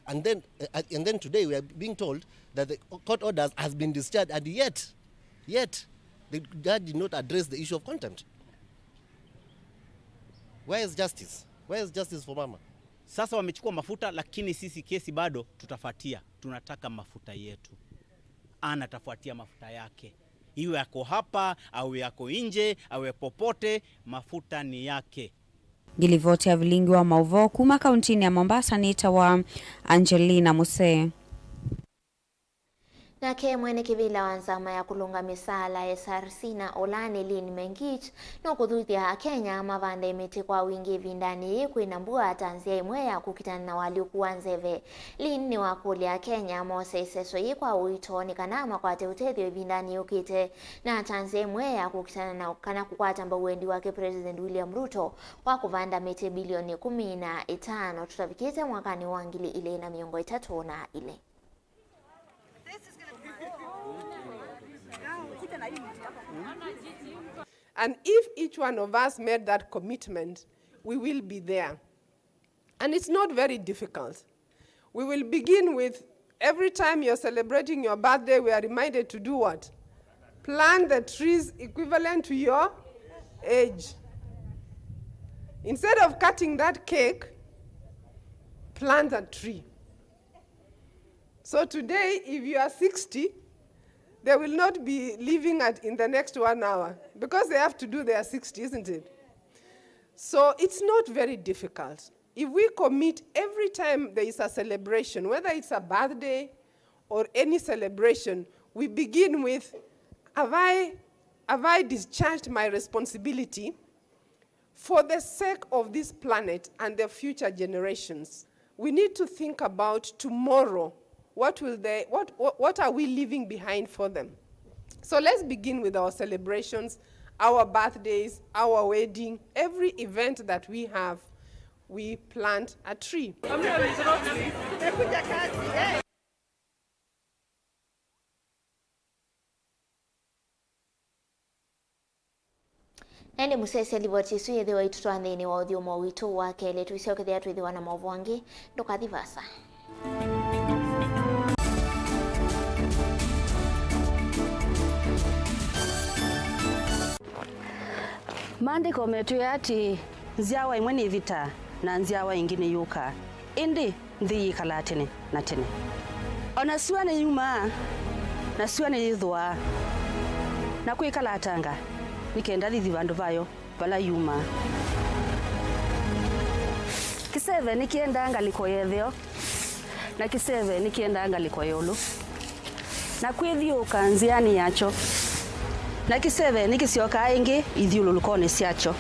And then today we are being told that the court orders has been discharged, and yet the judge did not address the issue of contempt. Where is justice? Where is justice for mama? Sasa wamechukua mafuta, lakini sisi kesi bado tutafuatia. Tunataka mafuta yetu. Ana tafuatia mafuta yake. Iwe yako hapa, au yako nje, au popote, mafuta ni yake. Gilivoti ya Vilingi wa Mauvoo kuma kauntini ya Mombasa ni itawa Angelina Muse. Nake mwene kivila wanzama ya kulunga misala SRC na Olani Lin Mengich no kuthuthia Kenya mavanda imiti kwa wingi vindani kuinambua tanzia imwe ya kukitana na waliokuwa nzeve. Lin ni wakulia Kenya Moses Esoi kwa uitoni kana makwate utethio vindani ukite na tanzia imwe ya kukitana na kana kukwata mbawendi wake President William Ruto kwa kuvanda miti bilioni 15 tutavikite mwakani wa 2034 And if each one of us made that commitment, we will be there. And it's not very difficult. We will begin with, every time you're celebrating your birthday, we are reminded to do what? Plant the trees equivalent to your age. Instead of cutting that cake, plant a tree. So today, if you are 60, they will not be living in the next 1 hour because they have to do their 60, isn't it? So it's not very difficult. If we commit every time there is a celebration, whether it's a birthday or any celebration, we begin with, have I discharged my responsibility for the sake of this planet and the future generations? We need to think about tomorrow. What are we leaving behind for them? So let's begin with our celebrations, our birthdays, our wedding, every event that we have, we plant a tree. Nende musese liboti suye dewa itutwa ndeni wa audio mawito wa kele tuisio kithia tuithiwa na Mauvoo wangi ndukathivasa. Maandiko metu ati nziawa imwe ni vita na nziawa ingine yuka indi nthi yikala tene na tene ona suane yuma na suane yithwa na kwikala atanga nikenda thithi vandu vayo vala yuma kiseve nikienda ngaliko yethio na kiseve nikienda ngaliko yolu na kwithiuka nziani yacho na kiseve nikisioka ingi ithiululukone siacho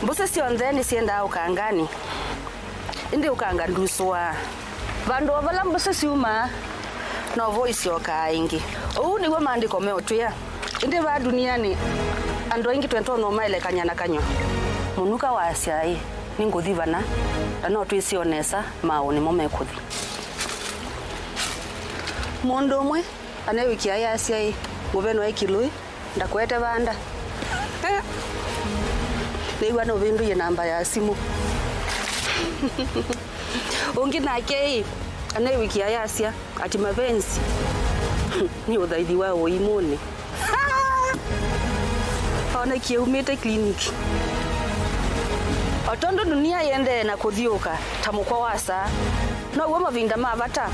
mbuse sionthe nisienda ukangani indi ukanga nduswa vandu vala mbuse siuma no voice yoka ingi uu niwe maandiko meotwia indi va duniani andu ingi twento no maile kanyana kanyo munuka wa asiai ninguthivana no twisionesa mauni momekuthi mundu umwe anewikia ya asiai nguveno ekilui ndakwete vanda niwa no vindu ye namba ya simu ungi nake anewikia ya asia ati mapenzi ni uthaithi wa uimuni ona kiumite kliniki otondo dunia yende na kuthiuka tamukwa wasa no uwe mavinda mavata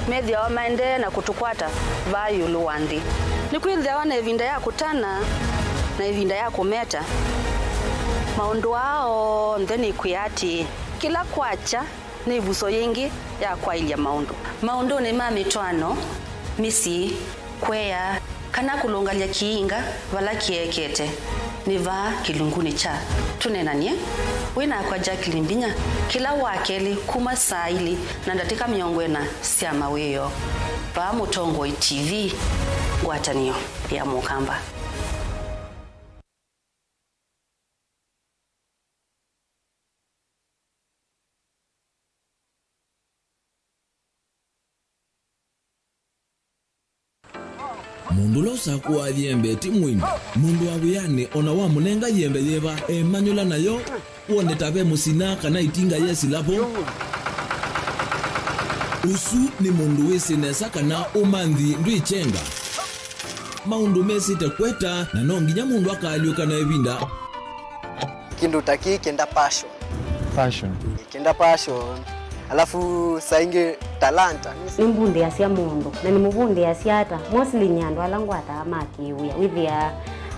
methia wa maende na kutukwata vayulu wandi ni kwithia wana evinda ya kutana na evinda ya kumeta maundu ao ntheni kwiati kila kwacha ni vuso yingi ya kwailia maundu ni mamitwano misi kwea kana kulungalia kiinga vala kiekete niva kilunguni cha tunenanie wina kwa Jacqueline Binya kila wakeli kuma saili na ndatika miongwena sia maweyo pa Mutongoi TV ngwatanio ya Mukamba. Mundu losa kuwa yembe timwini mundu wawiyane ona wa munenga yembe yeva manyula nayo uone tabe musina kana itinga yesi lapo usu ni mundu wesinesa kana umanthi ndwichenga maundu mesite kweta na nonginya mundu akaliuka na evinda kindu taki kenda passion kenda passion alafu sainge talanta nimbundi asia mundu na nimubundi asiata mostly nyando alangwata amakiwia withia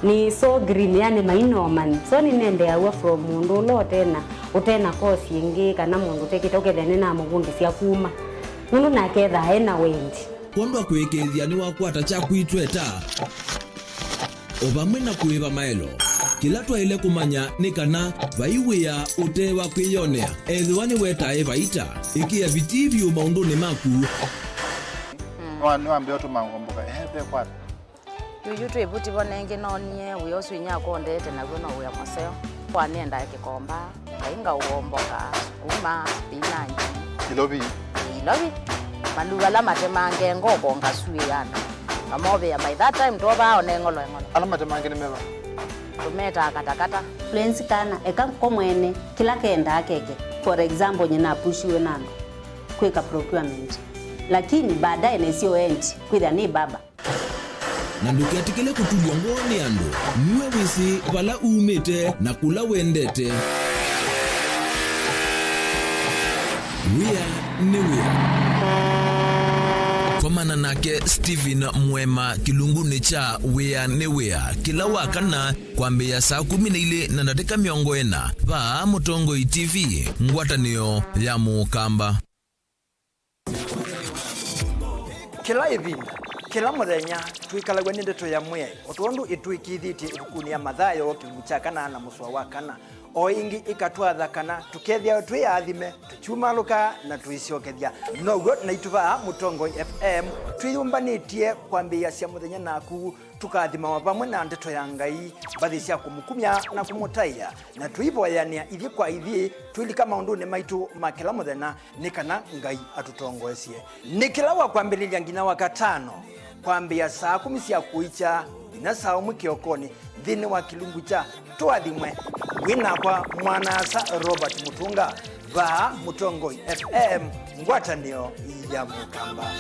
ni so green yani mainoman so ni nende awa from mundu lo tena utena kosi ingi kana mundu tekita ukethene na mubundi sia kuma mundu naketha ena wendi kwandwa kwikithia ni wakwata cha kwitweta ovamwe na kuiva maelo kila twaile kumanya ni kana vaiwia utewa kwiyonea ethiwa ni wetae vaita ikia vitivyo maunduni maku niwambia utumangomboka ehe kwata yuyu twivuti vonenge nonie wioswinya kondete naguo no wia museo kwanenda kikomba kainga uomboka sukuma spinach ilovi manduga la matemange ngoko ngasuyana amobe ya by that time toba onengolo ala matemange ni meva tumeta katakata fluency kana eka komwene kila kenda akeke for example nyina pushiwe nando kweka procurement lakini baadaye nesio end kwitha ni baba na ndukiatikile kutulwa ngoni andu niwe wisi vala umite na kula wendete wia ni wia Komana nake Steven Mwema kilunguni cha wia ni wia kila wakana kwambia saa 12 na dakika 40 va Mutongo TV ngwatanio ya Mukamba kila ivinda kila muthenya twikalagwa ni ndeto ya mwe otondu itwikithitie ibukuni ya mathayo kimuchakana na muswa wa kana o ingi ikatwatha kana tukethia twiathime tuchumaluka na tuiciokethia noguo na ituva Mutongo FM twiyumbanitie kwambia cia muthenya naku tukathima pamwe na ndeto ya Ngai bathi cia kumukumya na kumutaia na twivoyania ithi kwa ithi twilika maunduni maitu makila muthenya ni kana Ngai atutongoesie ni kila wa kwambiriria ngina wakatano kwambia saa 10 cia kuicha ina saa 1 kiokoni thini wa kilungu cha twathimwe winakwa mwanasa Robert Mutunga va Mutongo FM ngwatanio ya Mukamba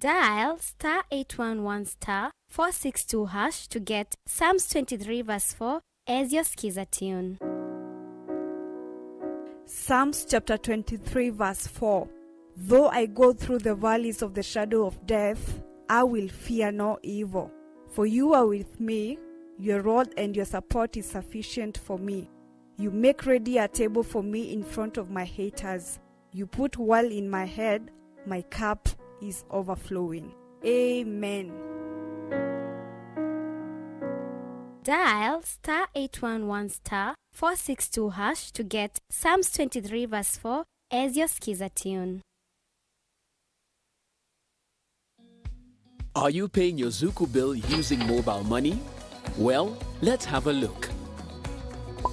Dial *811*462# to get Psalms 23 verse 4 as your skiza tune. Psalms chapter 23 verse 4. Though I go through the valleys of the shadow of death, I will fear no evil. For you are with me, your rod and your support is sufficient for me. You make ready a table for me in front of my haters. You put oil in my head, my cup is overflowing. Amen. Dial *811*462# to get Psalms 23 verse 4 as your skiza tune. Are you paying your Zuku bill using mobile money? Well, let's have a look.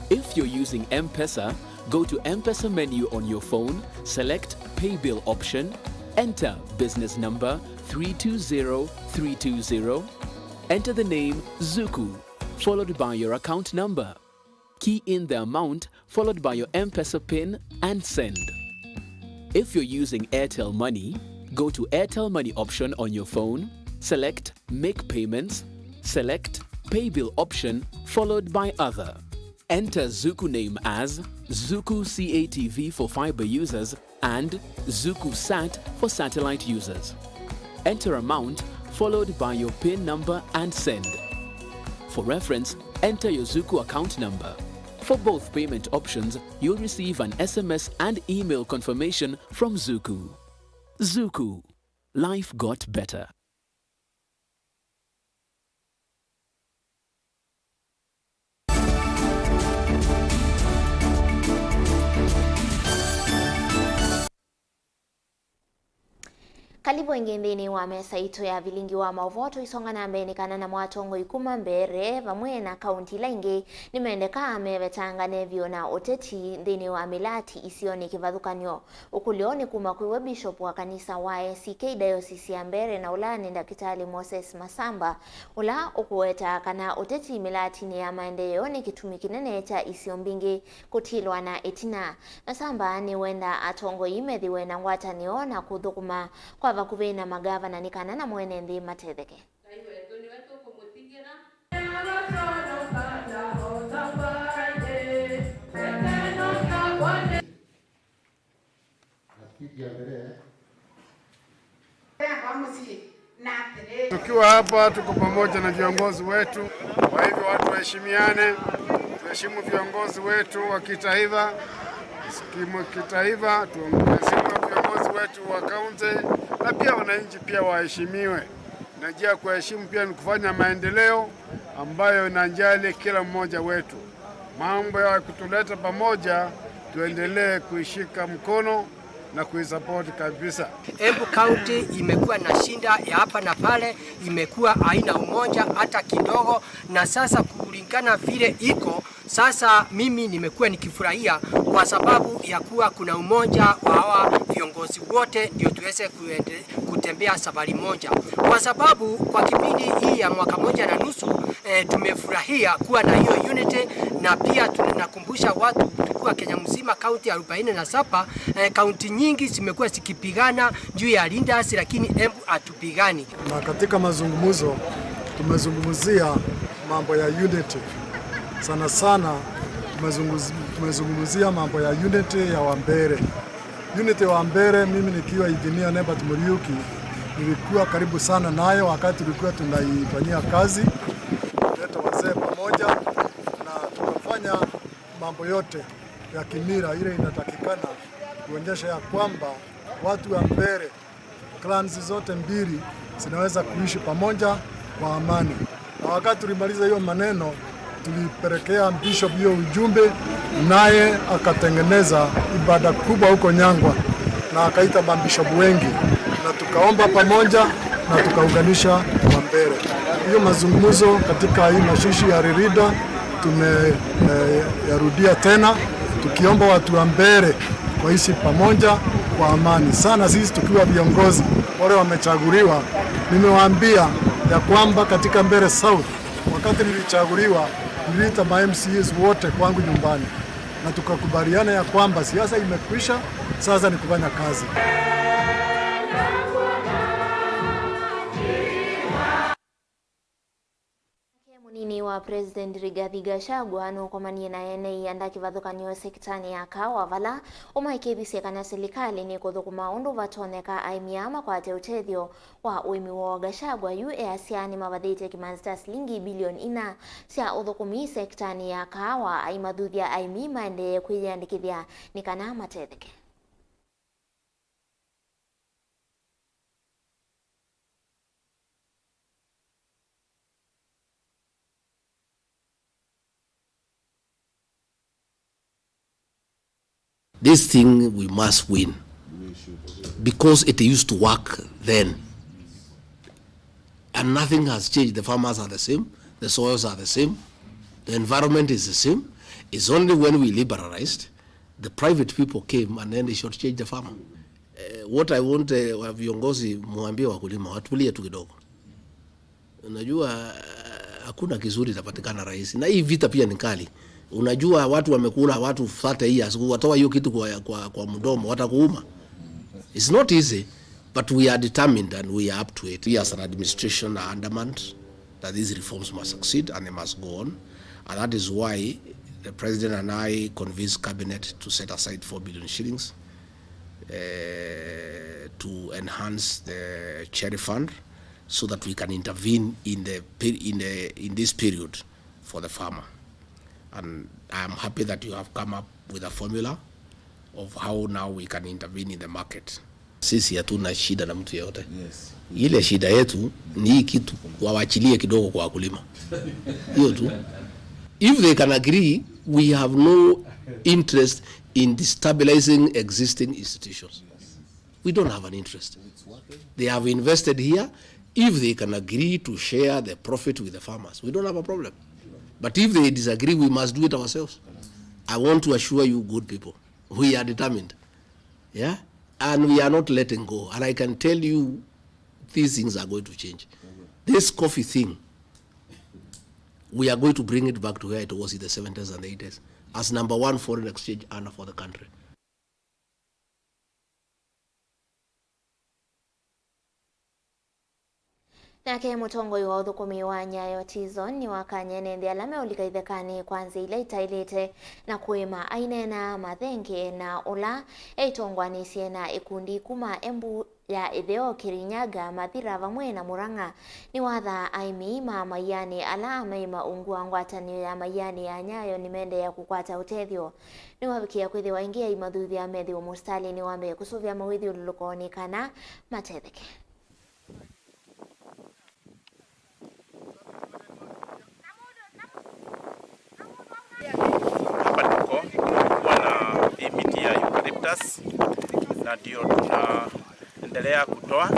If you're using M-Pesa, go to M-Pesa menu on your phone, select Pay Bill option, enter business number 320320, enter the name Zuku, followed by your account number. Key in the amount followed by your M-Pesa PIN and send. If you're using Airtel Money, go to Airtel Money option on your phone, select Make Payments, select Pay Bill option followed by Other. Enter Zuku name as Zuku CATV for fiber users and Zuku Sat for satellite users. Enter amount followed by your PIN number and send. For reference, enter your Zuku account number. For both payment options, you'll receive an SMS and email confirmation from Zuku. Zuku. Life got better. Karibu ingindini wa mesa ito ya Vilingi wa Mauvoo isonga na mbeni kana na Mwatongo ikuma mbere vamwe na kaunti laingi nimeendeka amevetanga nevyo na oteti ndini wa milati isioni kivathukanyo ukulioni kuma kwiwe bishop wa kanisa wa ACK diocese ya mbere na ulani Ndakitali Moses Masamba ula ukuweta kana oteti milati ni ya maendeleo ni kitumi kinene cha isiombingi kutilwa na etina Masamba ni wenda atongo imedhiwe na ngwatanio na kuthukuma kwa vakuvina magavana nikana na mwene ndi matetheke. Tukiwa hapa tuko pamoja na viongozi wetu, kwa hivyo watu waheshimiane, tuheshimu viongozi wetu wa kitaifa, tuheshimu viongozi wetu wa kaunti, na pia wananchi pia waheshimiwe. Na njia ya kuheshimu pia ni kufanya maendeleo ambayo inajali kila mmoja wetu. Mambo ya kutuleta pamoja, tuendelee kuishika mkono na kuisupport kabisa. Embu County imekuwa na shinda ya hapa na pale, imekuwa haina umoja hata kidogo, na sasa kulingana vile iko sasa, mimi nimekuwa nikifurahia kwa sababu ya kuwa kuna umoja wa hawa viongozi wote, ndio tuweze kutembea safari moja, kwa sababu kwa kipindi hii ya mwaka moja na nusu tumefurahia kuwa na hiyo unity, na pia tunakumbusha watu kwa Kenya mzima kaunti 47 kaunti nyingi zimekuwa zikipigana juu ya Lindas, lakini Embu hatupigani. Na katika mazungumzo tumezungumzia mambo ya unity. Sana sana tumezungumzia mambo ya unity ya Wambere. Unity wa Wambere, mimi nikiwa engineer Nebat Muriuki nilikuwa karibu sana nayo wakati tulikuwa tunaifanyia kazi, kuleta wazee pamoja na tukafanya mambo yote ya kimira ile inatakikana kuonyesha ya kwamba watu wa Mbere, clans zote mbili zinaweza kuishi pamoja kwa amani. Na wakati tulimaliza hiyo maneno, tulipelekea bishop hiyo ujumbe, naye akatengeneza ibada kubwa huko Nyangwa na akaita mabishop wengi, na tukaomba pamoja na tukaunganisha Wambere. Hiyo mazungumzo katika hii mashishi ya Ririda tumeyarudia tena, tukiomba watu wa Mbere waishi pamoja kwa amani. Sana sisi tukiwa viongozi wale wamechaguliwa, nimewaambia ya kwamba katika Mbere South wakati nilichaguliwa niliita MCAs wote kwangu nyumbani, na tukakubaliana ya kwamba siasa imekwisha, sasa ni kufanya kazi. Munini wa President Rigathi Gachagua nukomanie na ene anda kivathukanio sektani ya kawa vala umaikithisia kana serikali ni kuthukuma undu vatoneka aimiama kwate utethio wa uimi wa Gachagua yu asiani mavathite kimanzita shilingi bilioni 4 cia uthukumi sektani ya kawa aimathuthia aimi maende kwiyandikithia ni kana matetheke. This thing we must win because it used to work then and nothing has changed. The farmers are the same, the soils are the same, the environment is the same. It's only when we liberalized, the private people came and then they should change the farmer. What I want viongozi muambie wakulima watulie tu kidogo. Unajua hakuna kizuri tapatikana rahisi, na hii vita pia ni kali. Unajua watu wamekula watu 30 years, watoa hiyo kitu kwa mdomo watakuuma. It's not easy, but we are determined and we are up to it. We as an administration are adamant that these reforms must succeed and they must go on, and that is why the President and I convinced Cabinet to set aside 4 billion shillings to enhance the cherry fund so that we can intervene in this period for the farmer. And I am happy that you have come up with a formula of how now we can intervene in the market. Sisi hatuna shida na mtu yeyote. Yes. Ile shida yetu ni hii kitu wawachilie kidogo kwa wakulima. Hiyo tu. If they can agree, we have no interest in destabilizing existing institutions. We don't have an interest. They have invested here. If they can agree to share the profit with the farmers, we don't have a problem. But if they disagree, we must do it ourselves. I want to assure you, good people, we are determined. Yeah? And we are not letting go. And I can tell you, these things are going to change. This coffee thing, we are going to bring it back to where it was in the 70s and 80s as #1 foreign exchange earner for the country. Nake mutongoi wa uthukumi wa Nyayo Tizon ni wakanyene nthi alame ulikaithekani kwanza ile itailite na kuima aine na mathenge na ula eitongwanisie na ikundi kuma Embu ya itheo Kirinyaga Mathira vamwe na Murang'a ni watha aimi mayani ala maima ungua ngwatanio ya mayani ya Nyayo ni mende ya kukwata utethio ni wabikia kwithiwa ingia imathuthi ya methi wa mustali ni wambe kusuvia mawithi ulukoni kana matetheke. Hapa tuko na miti ya eucalyptus na ndio tunaendelea kutoa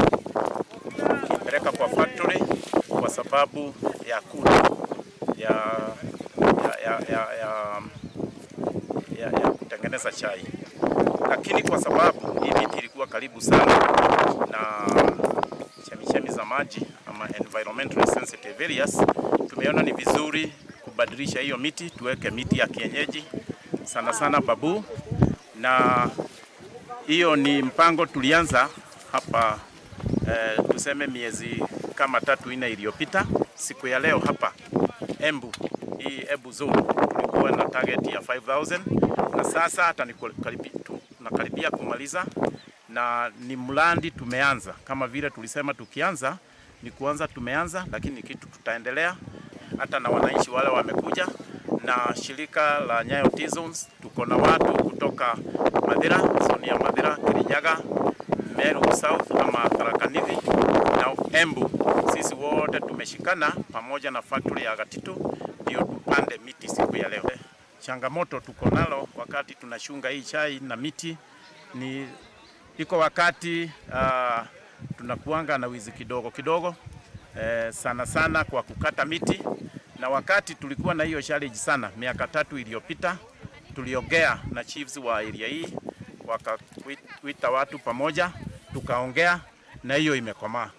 kipeleka kwa factory kwa sababu ya kuni ya kutengeneza chai, lakini kwa sababu hii miti ilikuwa karibu sana na chemichemi za maji ama environmentally sensitive areas, tumeona ni vizuri kubadilisha hiyo miti, tuweke miti ya kienyeji sana sana babu, na hiyo ni mpango tulianza hapa tuseme miezi kama 3-4 iliyopita. Siku ya leo hapa Embu, hii Embu zone tulikuwa na target ya 5000 na sasa hata tunakaribia kumaliza, na ni mradi tumeanza kama vile tulisema tukianza ni kuanza tumeanza, lakini kitu tutaendelea. Hata na wananchi wale wamekuja na shirika la Nyayo T-Zones, tuko na watu kutoka Mathira, Sonia Mathira, Kirinyaga, Meru South ama Tharaka Nithi na Embu. Sisi wote tumeshikana pamoja na factory ya Gatitu ndio tupande miti siku ya leo. Changamoto tuko nalo wakati tunashunga hii chai na miti ni iko wakati tunakuanga na wizi kidogo sana sana kwa kukata miti, na wakati tulikuwa na hiyo challenge sana miaka 3 iliyopita, tuliongea na chiefs wa area hii, wakakuita watu pamoja, tukaongea na hiyo imekomaa.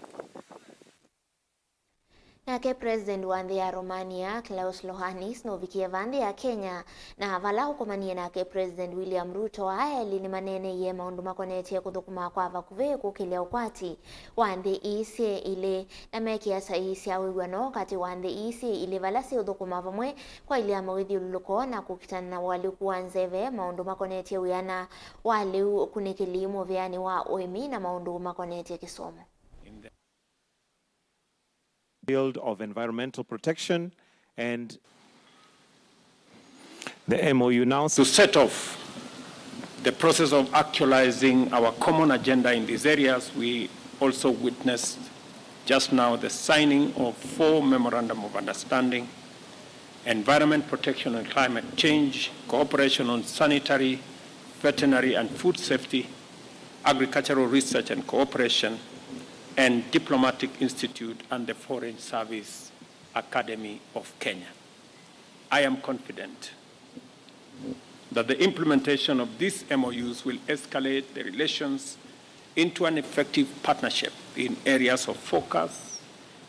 Nake President wa nthi ya Romania Klaus Lohanis no vikie vandi ya Kenya na vala hukomanie nake President William Ruto aeli ni manene ye maundu makonetie kuthukuma kwa vakuve kukilia ukwati wa nthi isi ile na mekia saisi awigwano kati wa nthi isi ile vala si uthukuma vamwe kwa ile ya mawithi ululuko na kukitana na waliku wa nzeve maundu makonetie uyana waliu kunikilimu vyani wa oimi na maundu makonetie kisomo. Field of environmental protection, and the MOU now to set off the process of actualizing our common agenda in these areas. We also witnessed just now the signing of 4 memorandum of understanding: environment protection and climate change, cooperation on sanitary, veterinary and food safety, agricultural research and cooperation, and Diplomatic Institute and the Foreign Service Academy of Kenya. I am confident that the implementation of these MOUs will escalate the relations into an effective partnership in areas of focus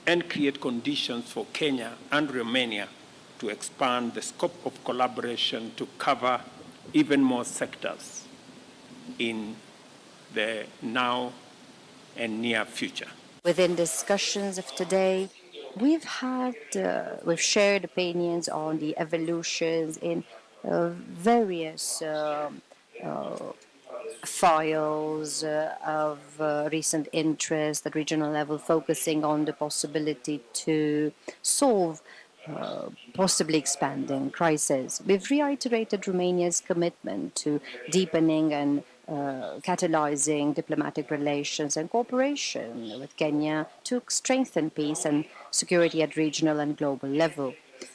and create conditions for Kenya and Romania to expand the scope of collaboration to cover even more sectors in the now and near future. Within discussions of today, we've shared opinions on the evolutions in various files of recent interest at regional level, focusing on the possibility to solve possibly expanding crises. We've reiterated Romania's commitment to deepening and catalyzing diplomatic relations and cooperation with Kenya to strengthen peace and security at regional and global level.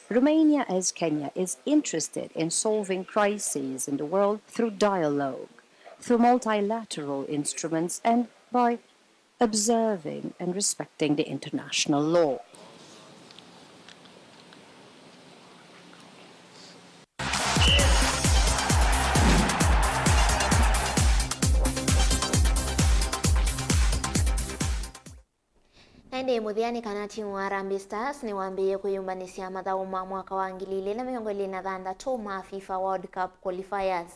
Romania, as Kenya, is interested in solving crises in the world through dialogue, through multilateral instruments, and by observing and respecting the international law. Ende muthiani kana timu wa Harambee Stars ni wambie kuyumbanisia mathauma mwaka wa 2026 ma FIFA World Cup qualifiers.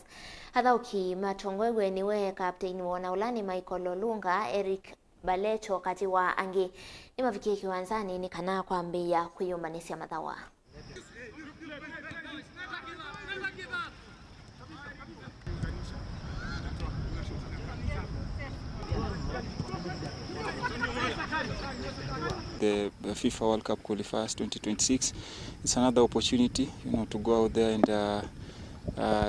Hathauki matongwegwe niwe captain wona ulani Michael Olunga, Eric Balecho kati wa angi ni mavikie kiwanzani ni kana kwambia kuyumbanisia mathawa. the FIFA World Cup qualifiers 2026. It's another opportunity, to go out there and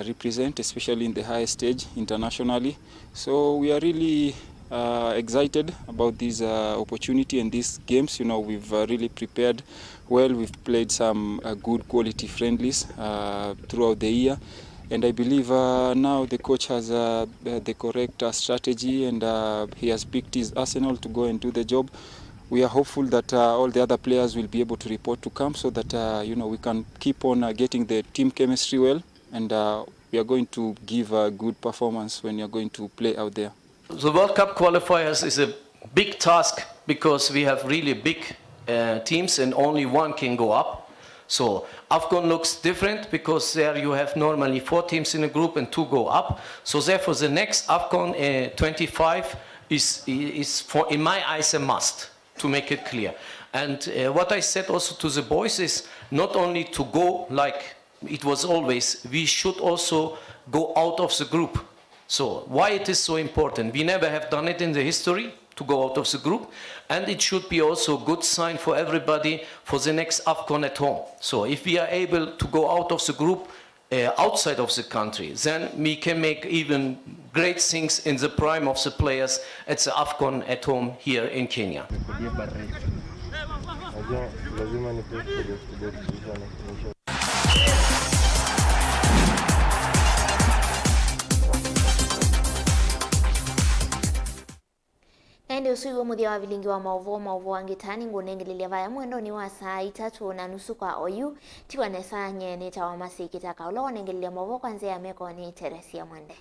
represent, especially in the highest stage internationally. So we are really excited about this opportunity and these games. We've really prepared well. We've played some good quality friendlies throughout the year. And I believe now the coach has the correct strategy, and he has picked his arsenal to go and do the job. We are hopeful that all the other players will be able to report to camp so that we can keep on getting the team chemistry well, and we are going to give a good performance when you are going to play out there. The World Cup qualifiers is a big task because we have really big teams and only one can go up. So AFCON looks different because there you have normally 4 teams in a group and 2 go up. So therefore the next AFCON 25 is for, in my eyes, a must, to make it clear. And what I said also to the boys is not only to go like it was always, we should also go out of the group. So why it is so important? We never have done it in the history to go out of the group, and it should be also a good sign for everybody for the next AFCON at home. So if we are able to go out of the group outside of the country, then we can make even great things in the prime of the players at the AFCON at home here in Kenya. Ende usiku mudia wa Vilingi wa Mauvoo angitani ngunengelele vaya mwendo ni wa saa 3:30 kwa oyu tiwa nesa nye neta wa masi kitaka ulo nengelele Mauvoo kwanzia meko ni Teresia Mwende.